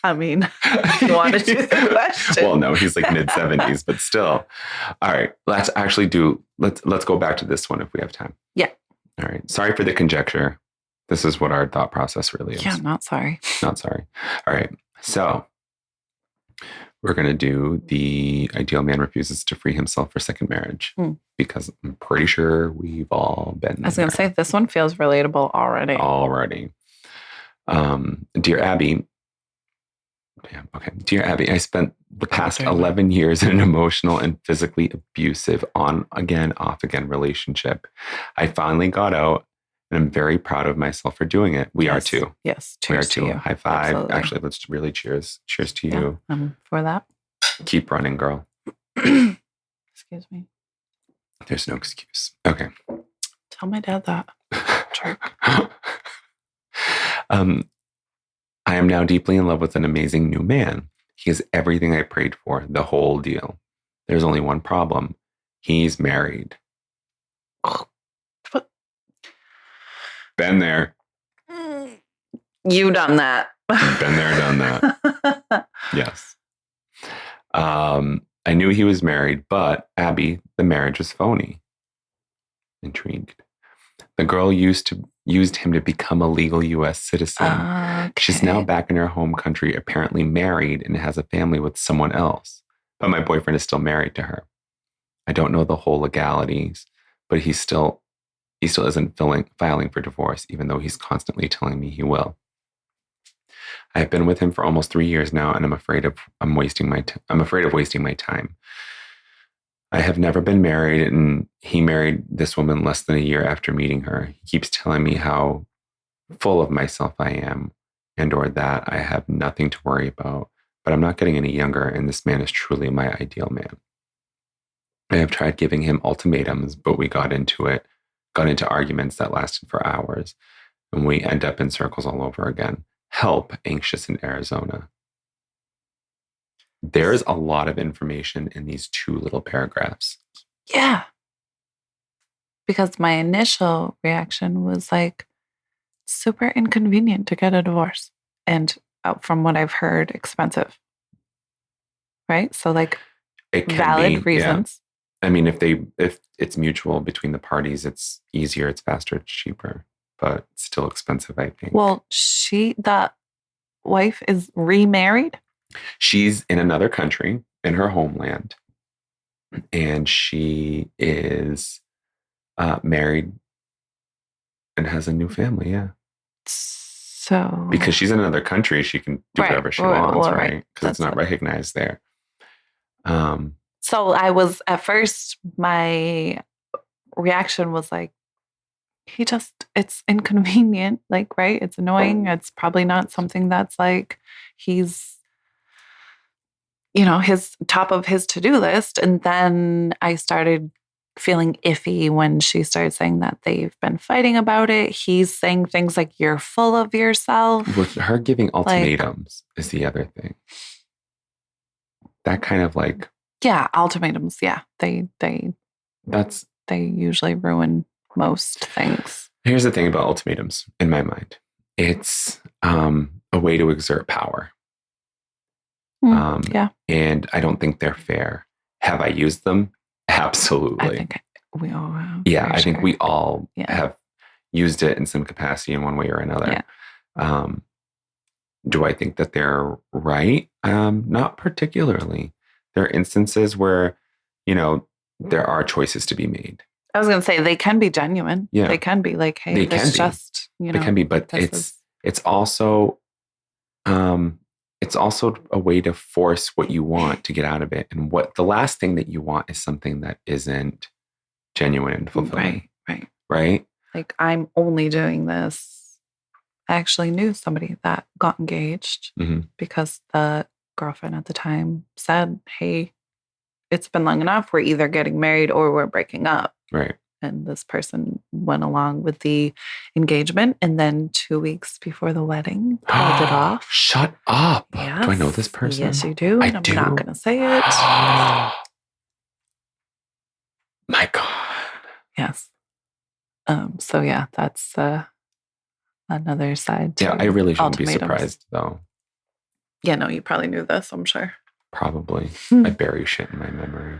I mean, if you want to do the question. Well, no, he's like mid-70s, but still. All right, let's go back to this one if we have time. Yeah. All right. Sorry for the conjecture. This is what our thought process really is. Yeah, not sorry. Not sorry. All right. So we're going to do the ideal man refuses to free himself for second marriage because I'm pretty sure we've all been I was going to say, this one feels relatable already. Dear Abby. Okay. Dear Abby, I spent the past 11 years in an emotional and physically abusive on-again, off-again relationship. I finally got out and I'm very proud of myself for doing it. We are too. Yes. Cheers to you. High five. Absolutely. Actually, let's really cheers. Cheers to you. For that. Keep running, girl. Excuse me. There's no excuse. Okay. Tell my dad that. Jerk. I am now deeply in love with an amazing new man. He is everything I prayed for, the whole deal. There's only one problem. He's married. What? Been there. You done that. Been there, done that. Yes. I knew he was married, but Abby, the marriage was phony. Intrigued. The girl used him to become a legal U.S. citizen. Okay. She's now back in her home country, apparently married and has a family with someone else. But my boyfriend is still married to her. I don't know the whole legalities, but he still isn't filing for divorce, even though he's constantly telling me he will. I have been with him for almost 3 years now, and I'm afraid of wasting my time. I have never been married, and he married this woman less than a year after meeting her. He keeps telling me how full of myself I am, or that I have nothing to worry about, but I'm not getting any younger, and this man is truly my ideal man. I have tried giving him ultimatums, but we got into arguments that lasted for hours, and we end up in circles all over again. Help, anxious in Arizona. There's a lot of information in these 2 little paragraphs. Yeah. Because my initial reaction was like, super inconvenient to get a divorce. And from what I've heard, expensive. Right? So like it can valid be, reasons. Yeah. I mean, if it's mutual between the parties, it's easier, it's faster, it's cheaper. but still expensive, I think. Well, the wife is remarried? She's in another country, in her homeland, and she is married and has a new family, yeah. So... Because she's in another country, she can do whatever she wants, right? Because it's not recognized there. So I was, at first, my reaction was like, it's inconvenient, like, right? It's annoying. It's probably not something that's like, he's, his top of his to-do list. And then I started feeling iffy when she started saying that they've been fighting about it. He's saying things like, you're full of yourself. With her giving ultimatums is the other thing. That kind of like... Yeah, ultimatums. Yeah. They usually ruin most things. Here's the thing about ultimatums, in my mind. It's a way to exert power. Yeah. And I don't think they're fair. Have I used them? Absolutely. I think we all have. Yeah, I think we all have used it in some capacity in one way or another. Yeah. Do I think that they're right? Not particularly. There are instances where, there are choices to be made. I was going to say they can be genuine. Yeah. They can be like, hey, it's just, They can be, but it's also a way to force what you want to get out of it. And what the last thing that you want is something that isn't genuine and fulfilling. Right. Like, I'm only doing this. I actually knew somebody that got engaged because the girlfriend at the time said, hey, it's been long enough. We're either getting married or we're breaking up. Right. And this person went along with the engagement. And then 2 weeks before the wedding, called it off. Shut up. Yes. Do I know this person? Yes, you do. And I'm not going to say it. My God. Yes. So yeah, that's another side to I really shouldn't be surprised, though. Yeah, no, you probably knew this, I'm sure. Probably. I bury shit in my memory.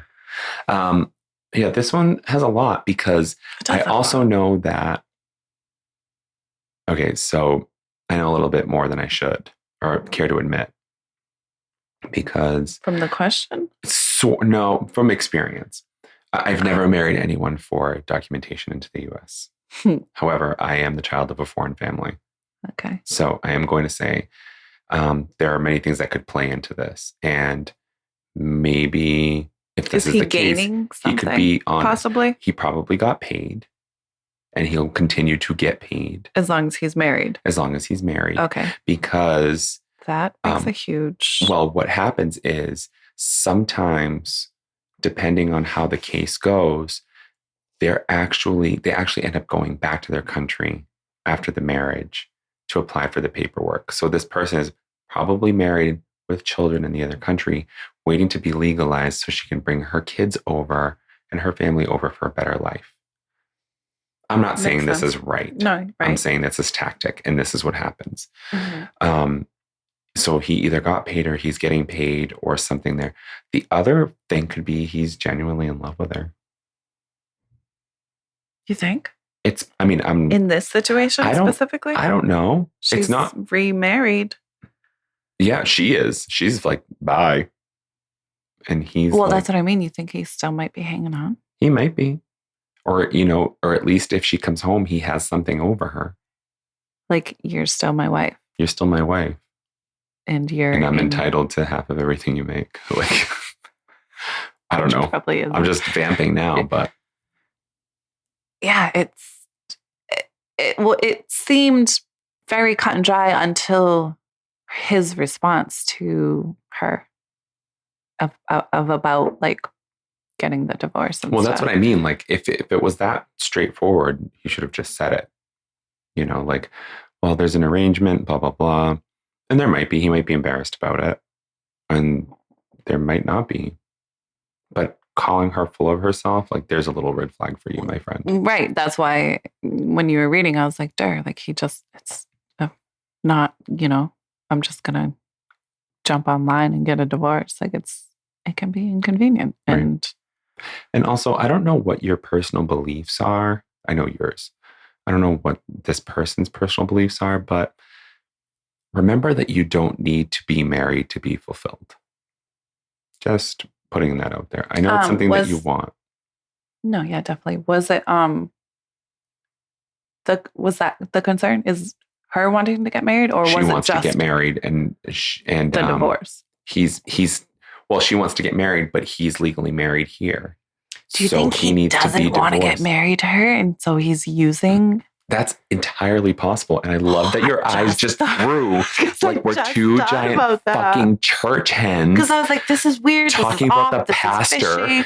This one has a lot because I also know that... Okay, so I know a little bit more than I should or care to admit. Because... From the question? No, from experience. I've never married anyone for documentation into the U.S. However, I am the child of a foreign family. Okay. So I am going to say there are many things that could play into this. And maybe if this is the case, he could be honest. Possibly. He probably got paid and he'll continue to get paid. As long as he's married. As long as he's married. Okay. Because... That makes a huge... Well, what happens is sometimes, depending on how the case goes, they actually end up going back to their country after the marriage to apply for the paperwork. So this person is probably married with children in the other country, waiting to be legalized so she can bring her kids over and her family over for a better life. I'm not saying this is right. No, right. I'm saying this is tactic, and this is what happens. So he either got paid or he's getting paid or something there. The other thing could be he's genuinely in love with her. You think? I'm in this situation specifically? I don't know. She's not remarried. Yeah, she is. She's like, bye. And he's that's what I mean. You think he still might be hanging on? He might be. Or, or at least if she comes home, he has something over her. Like, you're still my wife. You're still my wife. And I'm entitled to half of everything you make. Like, I don't know. Probably isn't. I'm just vamping now, but. Yeah, it seemed very cut and dry until his response to her of about like getting the divorce. And that's what I mean. Like, if it was that straightforward, he should have just said it. Like, well, there's an arrangement, blah, blah, blah. And he might be embarrassed about it. And there might not be. But calling her full of herself, like, there's a little red flag for you, my friend. Right. That's why when you were reading, I was like, like, it's not, I'm just going to jump online and get a divorce. Like, it can be inconvenient. Right. And also, I don't know what your personal beliefs are. I know yours. I don't know what this person's personal beliefs are, but remember that you don't need to be married to be fulfilled. Just putting that out there. I know it's something that you want. No, yeah, definitely. Was it was that the concern? Is her wanting to get married, or she was wants it just to get married and the divorce? Well, she wants to get married, but he's legally married here. Do you think he doesn't want to get married to her, and so he's using? That's entirely possible. And I love that your eyes just grew like we're two giant fucking church hens. Because I was like, this is weird. Talking about the pastor.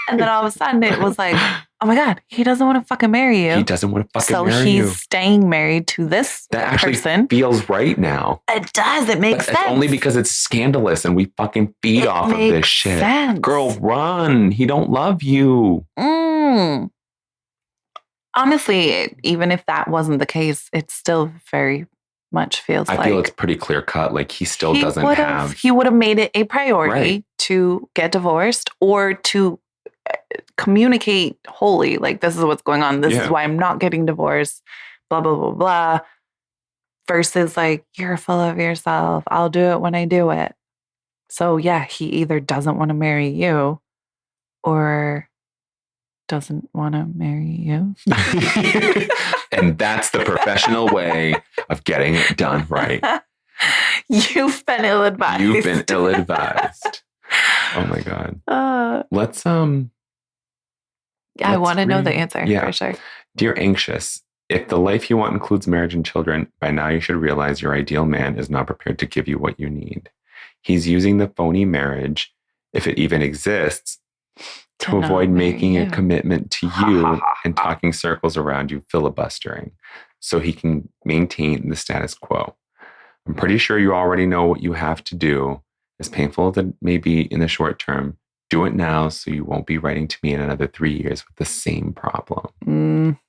And then all of a sudden it was like, oh my God, he doesn't want to fucking marry you. He doesn't want to fucking marry you. So he's staying married to this person. That actually feels right now. It does. It makes sense. It's only because it's scandalous and we fucking feed off of this shit. Sense. Girl, run. He don't love you. Honestly, even if that wasn't the case, it still very much feels like... I feel it's pretty clear cut. Like he still doesn't have... He would have made it a priority to get divorced or to communicate wholly. Like, this is what's going on. This is why I'm not getting divorced. Blah, blah, blah, blah. Versus like, you're full of yourself. I'll do it when I do it. So yeah, he either doesn't want to marry you or... doesn't want to marry you. And that's the professional way of getting it done right. You've been ill-advised. You've been ill-advised. Oh my God. Let's I want to know the answer for sure. Dear Anxious, if the life you want includes marriage and children, by now you should realize your ideal man is not prepared to give you what you need. He's using the phony marriage, if it even exists, to avoid making a commitment to you and talking circles around you, filibustering, so he can maintain the status quo. I'm pretty sure you already know what you have to do. As painful as it may be in the short term, do it now so you won't be writing to me in another 3 years with the same problem.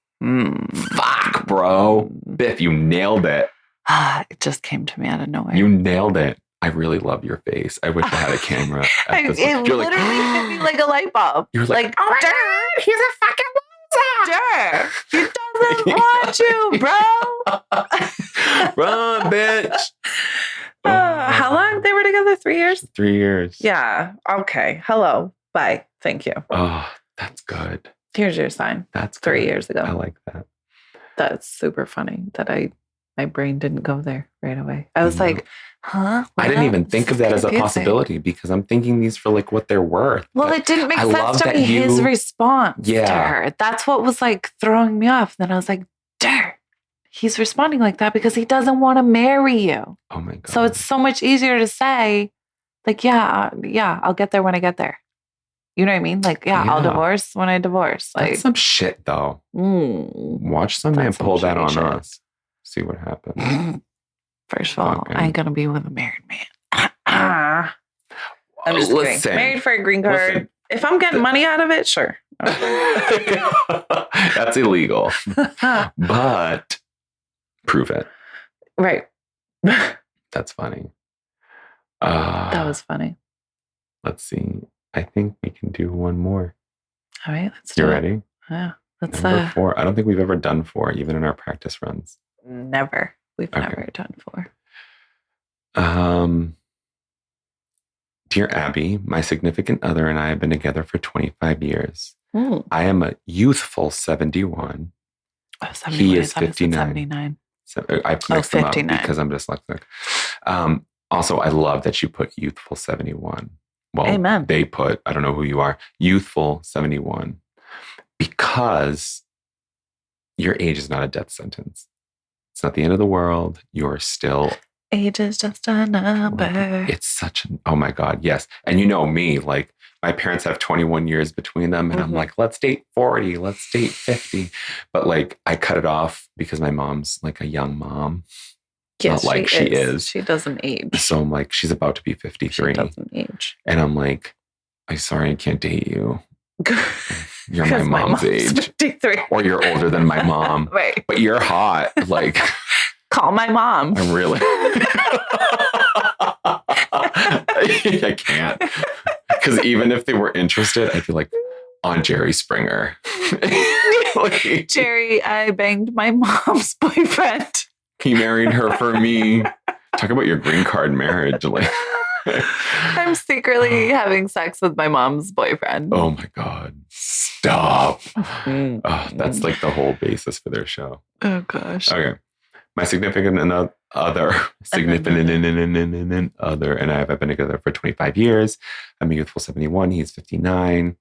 Fuck, bro. Biff, you nailed it. It just came to me out of nowhere. You nailed it. I really love your face. I wish I had a camera. It literally hit me like a light bulb. You're like, oh my God, he's a fucking loser. He doesn't want you, bro. Run, bitch. How long they were together? 3 years? 3 years. Yeah. Okay. Hello. Bye. Thank you. Oh, that's good. Here's your sign. That's good. 3 years ago. I like that. That's super funny that my brain didn't go there right away. I was like, huh? I didn't even think of that as a possibility because I'm thinking these for like what they're worth. Well, it didn't make sense to me, his response to her. That's what was like throwing me off. Then I was like, darn, he's responding like that because he doesn't want to marry you. Oh my God. So it's so much easier to say, like, yeah, I'll get there when I get there. You know what I mean? Like, I'll divorce when I divorce. Like, that's some shit though. Watch some man pull that on us. See what happens. First of all, I ain't gonna be with a married man. I'm just kidding. Married for a green card. If I'm getting money out of it, sure. That's illegal. But prove it. Right. That's funny. That was funny. Let's see. I think we can do one more. All right, let's do it. You ready? Yeah. Let's Number 4. I don't think we've ever done 4, even in our practice runs. Never. We've never done 4. Dear Abby, my significant other and I have been together for 25 years. I am a youthful 71. Oh, 71. He is 59. 79. So I mixed them up because I'm dyslexic. Also, I love that you put youthful 71. Well, amen. They put, I don't know who you are, youthful 71. Because your age is not a death sentence. It's not the end of the world. You're still... Age is just a number. It's such an... Oh my God, yes. And you know me, like my parents have 21 years between them. And I'm like, let's date 40. Let's date 50. But like, I cut it off because my mom's like a young mom. Yes, not like she is. She doesn't age. So I'm like, she's about to be 53. She doesn't age. And I'm like, I'm sorry, I can't date you. You're my mom's age. 53. Or you're older than my mom. Right. But you're hot. Like, call my mom. I'm really... I can't. Because even if they were interested, I'd be like, on Jerry Springer. Like, Jerry, I banged my mom's boyfriend. he married her for me. Talk about your green card marriage. Like, I'm secretly having sex with my mom's boyfriend. oh my God. Stop. That's like the whole basis for their show. Oh gosh. Okay. My significant other, and I have been together for 25 years. I'm a youthful 71. He's 59.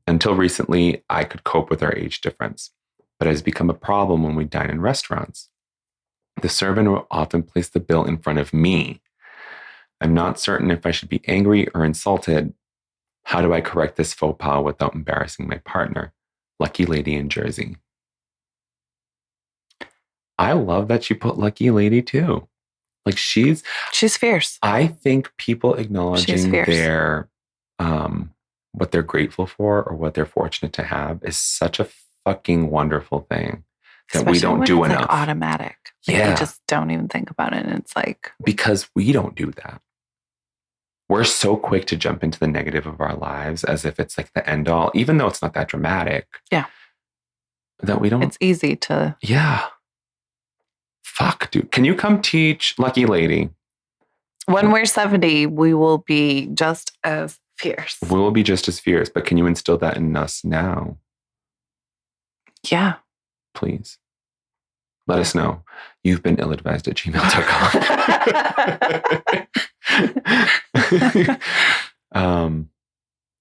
Until recently, I could cope with our age difference, but it has become a problem when we dine in restaurants. The servant will often place the bill in front of me. I'm not certain if I should be angry or insulted. How do I correct this faux pas without embarrassing my partner? Lucky lady in Jersey. I love that she put lucky lady too. Like she's fierce. I think people acknowledging their what they're grateful for or what they're fortunate to have is such a fucking wonderful thing that Especially we don't when do it's enough. Like automatic. Like yeah. You just don't even think about it. And it's like, because we don't do that. We're so quick to jump into the negative of our lives as if it's like the end all, even though it's not that dramatic. Yeah. That we don't. It's easy to. Yeah. Fuck, dude. Can you come teach Lucky Lady? When we're 70, we will be just as fierce. We will be just as fierce, but can you instill that in us now? Yeah. Please. Let us know. You've been illadvisedthepodcast.com.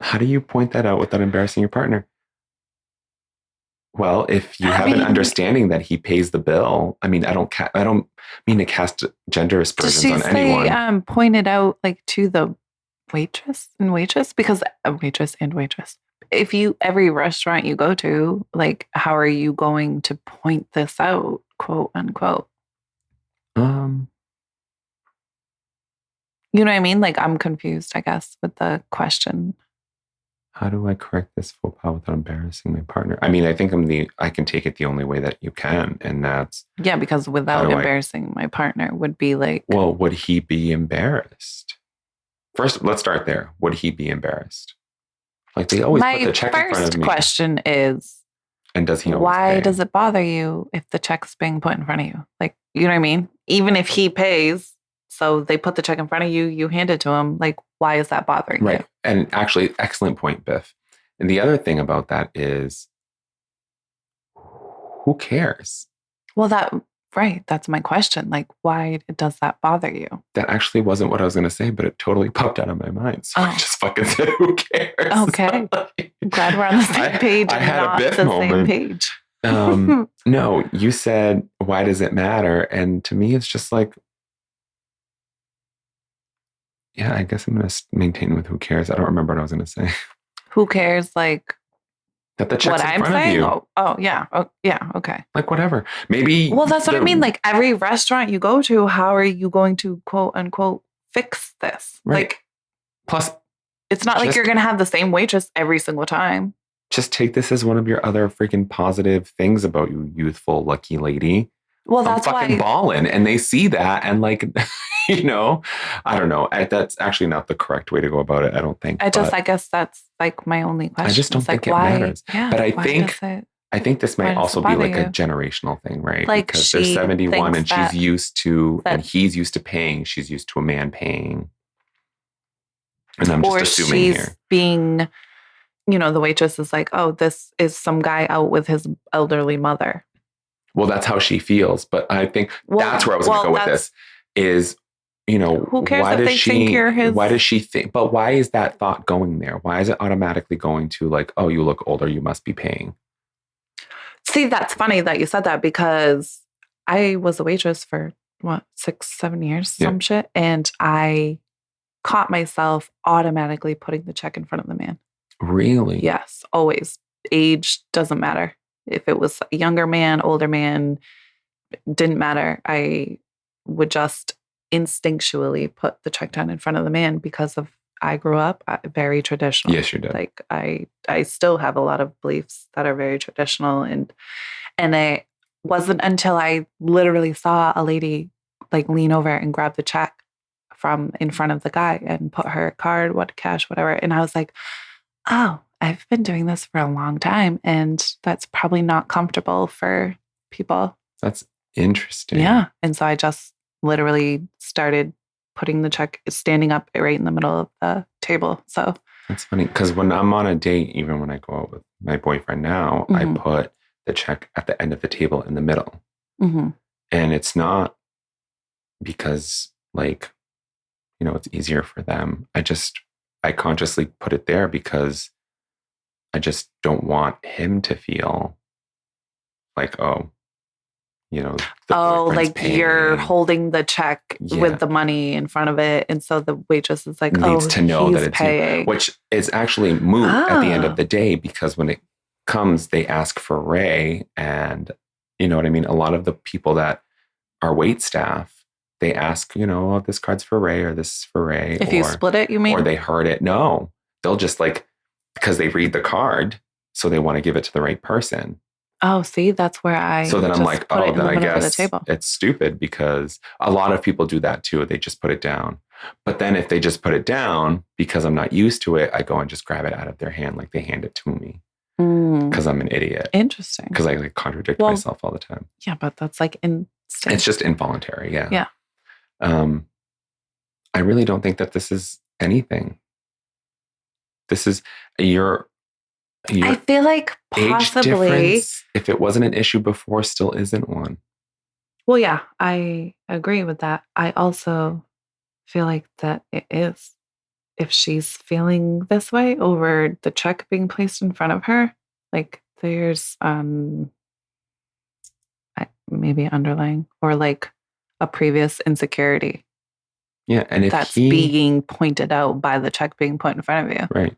How do you point that out without embarrassing your partner? Well, if you have an understanding that he pays the bill, I mean, I don't mean to cast gender aspersions on anyone. Did she point it out like to the waitress, because waitress. If every restaurant you go to, like, how are you going to point this out, quote unquote? You know what I mean? Like, I'm confused, I guess, with the question. How do I correct this faux pas without embarrassing my partner? I mean, I think I can take it the only way that you can, and that's... Yeah, because without embarrassing my partner would be like... Well, would he be embarrassed? First, let's start there. Would he be embarrassed? Like, they always put the check in front of me. My first question is... And does he always why pay? Does it bother you if the check's being put in front of you? Like, you know what I mean? Even if he pays... So they put the check in front of you, you hand it to him. Like, why is that bothering you? And actually, excellent point, Biff. And the other thing about that is, who cares? Well, that's my question. Like, why does that bother you? That actually wasn't what I was going to say, but it totally popped out of my mind. So I just fucking said, who cares? Okay. I'm glad we're on the same page. I had a Biff moment. Same page. No, you said, why does it matter? And to me, it's just like, yeah, I guess I'm going to maintain with who cares. I don't remember what I was going to say. Who cares? Like, that the check's in front of you. Oh, yeah. Oh, yeah. Okay. Like, whatever. Maybe. Well, that's what I mean. Like, every restaurant you go to, how are you going to, quote unquote, fix this? Right. Like, plus, it's not like you're going to have the same waitress every single time. Just take this as one of your other freaking positive things about you, youthful lucky lady. Well, that's I'm fucking balling, and they see that, and like, I don't know. That's actually not the correct way to go about it. I don't think. I guess that's like my only question. I just don't think it matters. Yeah, but I think this might also be like a generational thing, right? Like, because they're 71 and she's used to, and he's used to paying. She's used to a man paying. And I'm just assuming here. Being, the waitress is like, oh, this is some guy out with his elderly mother. Well, that's how she feels. But I think that's where I was going to go with this is, who cares if they think you're his? Why does she think, but why is that thought going there? Why is it automatically going to like, oh, you look older, you must be paying? See, that's funny that you said that because I was a waitress for 6-7 years, some shit. And I caught myself automatically putting the check in front of the man. Really? Yes, always. Age doesn't matter. If it was a younger man, older man, didn't matter. I would just instinctually put the check down in front of the man because I grew up very traditional. Yes, you did. Like I still have a lot of beliefs that are very traditional, and it wasn't until I literally saw a lady like lean over and grab the check from in front of the guy and put her card, cash, whatever, and I was like, oh. I've been doing this for a long time, and that's probably not comfortable for people. That's interesting. Yeah. And so I just literally started putting the check, standing up right in the middle of the table. So that's funny, because when I'm on a date, even when I go out with my boyfriend now, I put the check at the end of the table in the middle. Mm-hmm. And it's not because, like, you know, it's easier for them. I consciously put it there because I just don't want him to feel like, oh, you know, like paying. You're holding the check with the money in front of it. And so the waitress is like, needs to know that it's paying. You, which is actually moot at the end of the day, because when it comes, they ask for Ray. And you know what I mean? A lot of the people that are wait staff, they ask, you know, oh, this card's for Ray or this is for Ray. If you split it, you mean? Or they heard it. No, they'll just because they read the card, so they want to give it to the right person. Oh, see, that's where So then I'm like, oh, then I guess it's stupid, because a lot of people do that too. They just put it down. But then if they just put it down, because I'm not used to it, I go and just grab it out of their hand, like they hand it to me, because I'm an idiot. Interesting. Because I contradict myself all the time. Yeah, but that's instinct. It's just involuntary. Yeah. Yeah. I really don't think that this is anything. This is your I feel like possibly, if it wasn't an issue before, still isn't one. Well, yeah, I agree with that. I also feel like that it is. If she's feeling this way over the check being placed in front of her, like there's maybe underlying or like a previous insecurity. Yeah, and if that's being pointed out by the check being put in front of you. Right.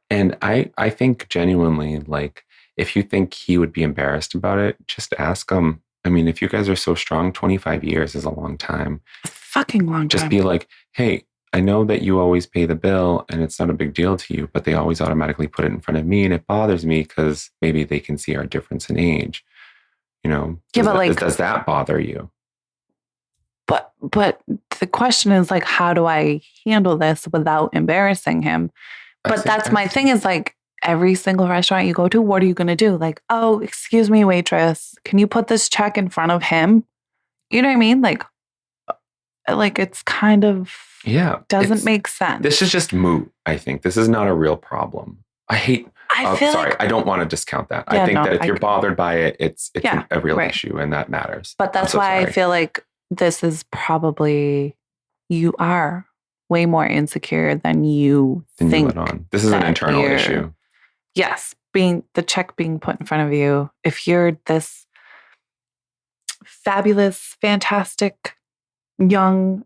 And I think genuinely, like, if you think he would be embarrassed about it, just ask him. I mean, if you guys are so strong, 25 years is a long time. A fucking long time. Just be like, hey, I know that you always pay the bill and it's not a big deal to you, but they always automatically put it in front of me and it bothers me because maybe they can see our difference in age. You know, does that bother you? But the question is like, how do I handle this without embarrassing him? But that's my thing is like every single restaurant you go to, what are you going to do? Like, oh, excuse me, waitress, can you put this check in front of him? You know what I mean? Like it's kind of, doesn't make sense. This is just moot. I think this is not a real problem. I don't want to discount that. I think that if you're bothered by it, it's a real issue and that matters. But that's why I feel like this is probably, you are way more insecure than you think. This is an internal issue. Yes. The check being put in front of you. If you're this fabulous, fantastic, young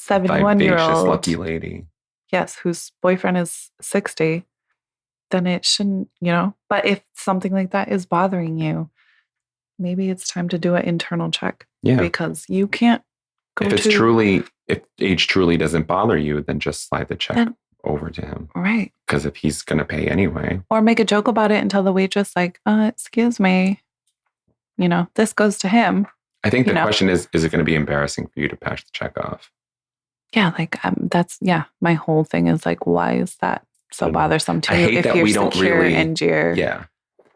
71-year-old lucky lady. Yes. Whose boyfriend is 60, then it shouldn't, but if something like that is bothering you, maybe it's time to do an internal check. Yeah. Because you can't go if age truly doesn't bother you, then just slide the check over to him. Right. Because if he's going to pay anyway. Or make a joke about it and tell the waitress like, excuse me, this goes to him. I think the question is it going to be embarrassing for you to pass the check off? Yeah. Like my whole thing is like, why is that so bothersome to you? I hate that we don't really. And you're,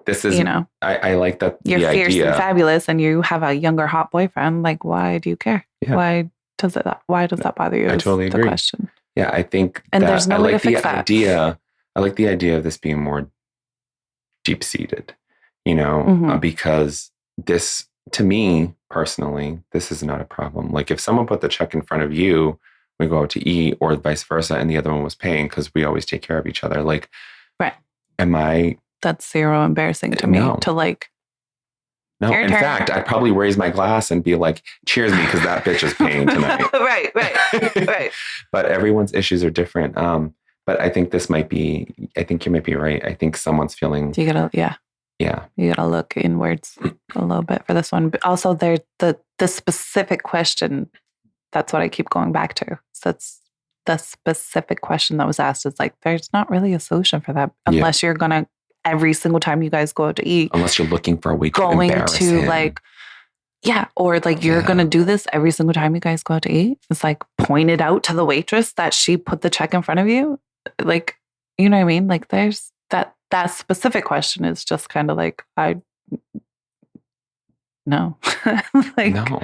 this is, I like that. You're fierce and fabulous and you have a younger hot boyfriend. Like, why do you care? Yeah. Why does that bother you? I totally agree. The question. Yeah, I think there's no way to fix that. I like the idea of this being more deep-seated, because this, to me personally, this is not a problem. Like if someone put the check in front of you, we go out to eat, or vice versa, and the other one was paying because we always take care of each other. Like, right? That's zero embarrassing to me to like. No, in fact, I'd probably raise my glass and be like, cheers me because that bitch is paying tonight. Right. But everyone's issues are different. But I think you might be right. I think someone's feeling. You gotta, Yeah. You gotta look inwards a little bit for this one. But also there's the specific question. That's what I keep going back to. So that's the specific question that was asked. It's like, there's not really a solution for that unless you're going to, every single time you guys go out to eat. Unless you're looking for a way to embarrass him. Or like you're going to do this every single time you guys go out to eat. It's like point it out to the waitress that she put the check in front of you. Like, you know what I mean? Like there's that specific question is just kind of like, no. Like, no.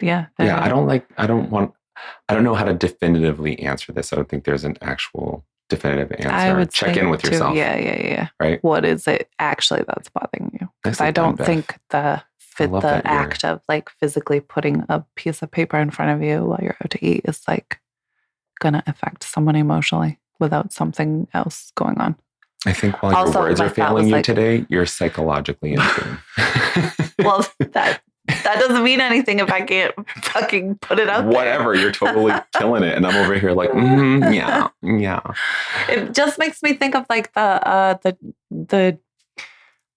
Yeah. Yeah. I don't know how to definitively answer this. I don't think there's an actual definitive answer. I would check in with yourself. Yeah. Right. What is it actually that's bothering you? Because I don't think the act of like physically putting a piece of paper in front of you while you're out to eat is like gonna affect someone emotionally without something else going on. I think while your words are failing you today, you're psychologically in tune. Well, that doesn't mean anything if I can't fucking put it out there. Whatever, you're totally killing it. And I'm over here like, yeah. It just makes me think of like the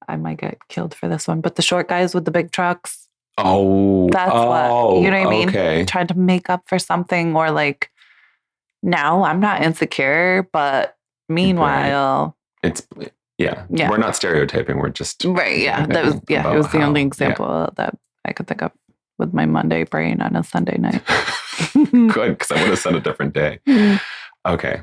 I might get killed for this one, but the short guys with the big trucks. Oh. That's what, you know what I mean? Okay. Trying to make up for something, or like, no, I'm not insecure, but meanwhile. It's, yeah. We're not stereotyping. We're just. Right. Yeah. That was, it was the only example that I could think of with my Monday brain on a Sunday night. Good, because I would have said a different day. Okay.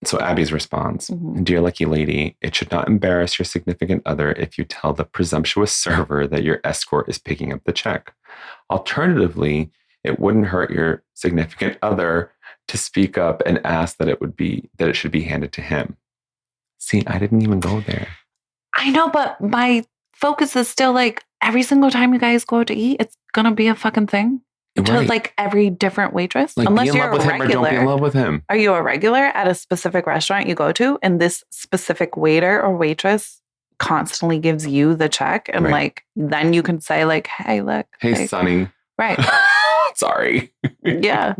So Abby's response, Dear lucky lady, it should not embarrass your significant other if you tell the presumptuous server that your escort is picking up the check. Alternatively, it wouldn't hurt your significant other to speak up and ask that it should be handed to him. See, I didn't even go there. I know, but my focus is still like every single time you guys go out to eat, it's gonna be a fucking thing. Right. To like every different waitress. Like, unless be in love with him or don't be in love with him. Are you a regular at a specific restaurant you go to, and this specific waiter or waitress constantly gives you the check, and like then you can say like, hey, look. Hey, like, Sonny. Right. Sorry. Yeah.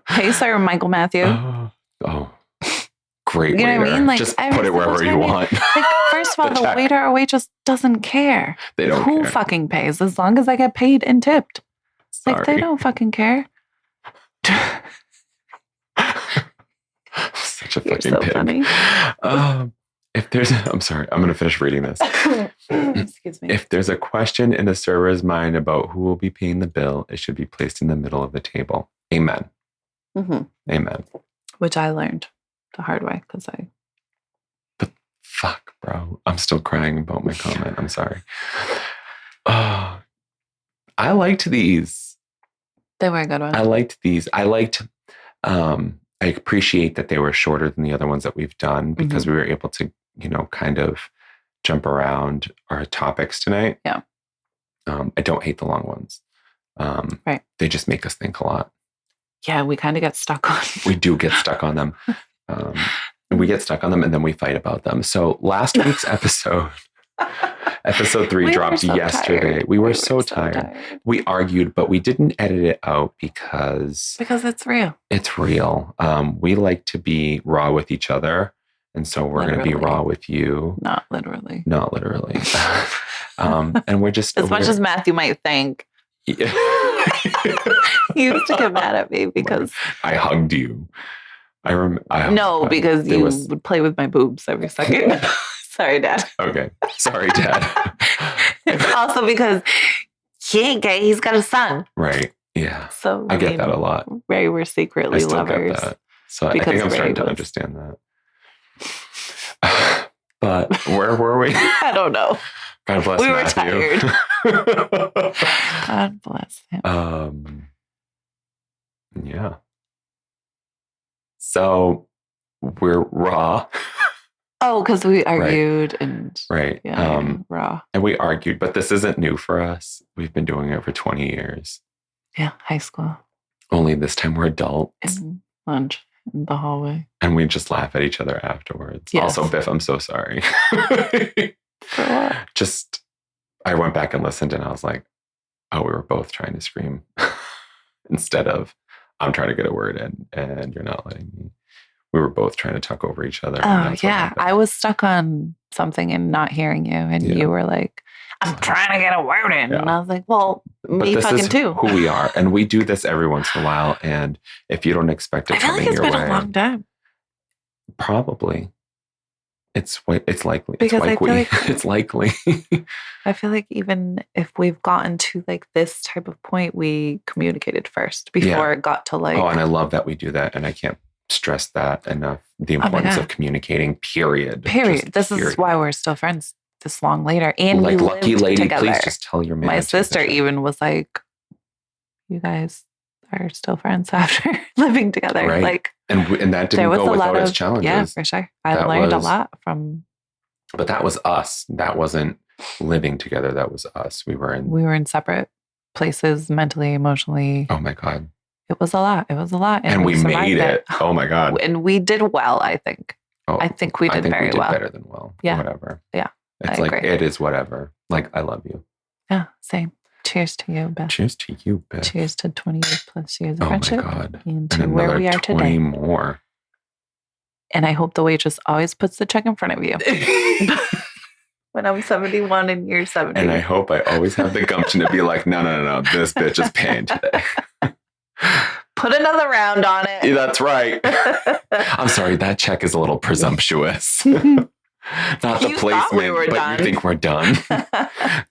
Hey, sir, Michael Matthew. Oh. Great you waiter. Know what I mean? Like, just put it wherever you want. Like, first of all, the waiter or waitress doesn't care. They don't care. Who fucking pays as long as I get paid and tipped? Sorry. Like, they don't fucking care. Such a fucking You're so pig. Funny. I'm sorry, I'm going to finish reading this. Excuse me. If there's a question in the server's mind about who will be paying the bill, it should be placed in the middle of the table. Amen. Amen. Which I learned the hard way But fuck, bro. I'm still crying about my comment. I'm sorry. I liked these. They were a good one. I liked these. I appreciate that they were shorter than the other ones that we've done because we were able to, kind of jump around our topics tonight. Yeah. I don't hate the long ones. Right. They just make us think a lot. Yeah, we kind of get stuck on. We do get stuck on them. We get stuck on them and then we fight about them. So last week's episode, episode 3 dropped yesterday. We were so tired. We argued, but we didn't edit it out because it's real. It's real. We like to be raw with each other. And so we're going to be raw with you. Not literally. And we're just... As much as Matthew might think. Yeah. He used to get mad at me because... I hugged you. No, because you would play with my boobs every second. Sorry, Dad. Okay. Sorry, Dad. Also because he ain't gay. He's got a son. Right. Yeah. So I get that a lot. Ray, we're secretly lovers. Get that. So I think I'm starting to understand that. But where were we? I don't know. God bless Matthew. We were tired. God bless him. Yeah. So we're raw. Oh, because we argued and right. Yeah, raw. And we argued, but this isn't new for us. We've been doing it for 20 years. Yeah, high school. Only this time we're adults. And lunch in the hallway. And we just laugh at each other afterwards. Yes. Also, Biff, I'm so sorry. For what? I went back and listened and I was like, oh, we were both trying to scream instead of I'm trying to get a word in and you're not letting me. We were both trying to talk over each other. Oh, yeah. I was stuck on something and not hearing you. And you were like, I'm trying to get a word in. Yeah. And I was like, well, me fucking too. Who we are. And we do this every once in a while. And if you don't expect it coming your way. I feel like it's been a long time. Probably. It's likely. Because it's likely. I feel like even if we've gotten to like this type of point, we communicated first before it got to like. Oh, and I love that we do that. And I can't stress that enough. The importance of communicating, period. This is why we're still friends this long later. And like, we lucky lived lady, together. please just tell your man. My sister even was like, you guys are still friends after living together. Right. Like, and that didn't go without its challenges. Yeah, for sure. I learned a lot from. But that was us. That wasn't living together. That was us. We were in separate places, mentally, emotionally. Oh my God. It was a lot. And we made it. Oh my God. And we did well, I think. Oh, I think we did very well. Better than well. Yeah. Whatever. Yeah. It's like, it is whatever. Like, I love you. Yeah, same. Cheers to you, Beth. Cheers to you, Beth. Cheers to 28+ years of friendship. Oh my God. And to where we are 20 today. more. And I hope the waitress always puts the check in front of you. When I'm 71 and you're 70. And I hope I always have the gumption to be like, no. This bitch is paying today. Put another round on it. Yeah, that's right. I'm sorry, that check is a little presumptuous. Not the placement, but you think we're done.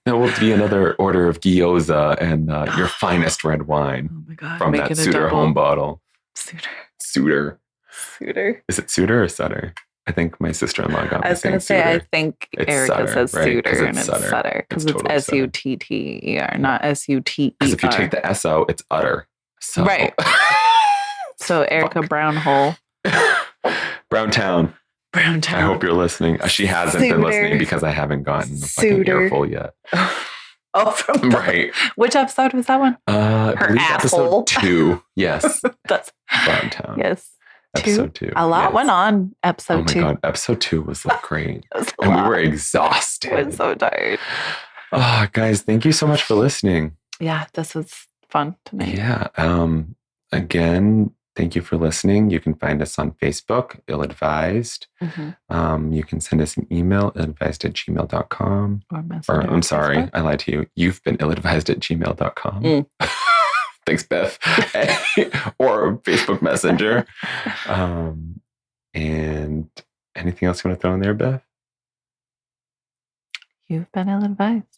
There will be another order of gyoza and your finest red wine. Oh my God, from that Suter home bottle. Suter. Is it Suter or Sutter? I think my sister-in-law got me. I was going to say, I think it's Erica Sutter, says right? Suter and it's Sutter because it's totally Sutter, not Sutter. Because if you take the S out, it's utter. So. Right. So Erica Brownhole. Browntown. I hope you're listening. She hasn't been listening because I haven't gotten the fucking earful yet. Oh, from right. Which episode was that one? I believe asshole. Episode 2. Yes. That's Browntown. Yes. Episode 2. A lot went on episode 2. Oh my God. Episode 2 was like great. We were exhausted. I was so tired. Oh, guys, thank you so much for listening. Yeah, this was fun tonight. Yeah. Again, thank you for listening. You can find us on Facebook, Ill Advised. Mm-hmm. You can send us an email, illadvisedthepodcast@gmail.com. Or I'm sorry, Facebook. I lied to you. You've been illadvisedthepodcast@gmail.com. Thanks, Beth. Or Facebook Messenger. And anything else you want to throw in there, Beth? You've been ill-advised.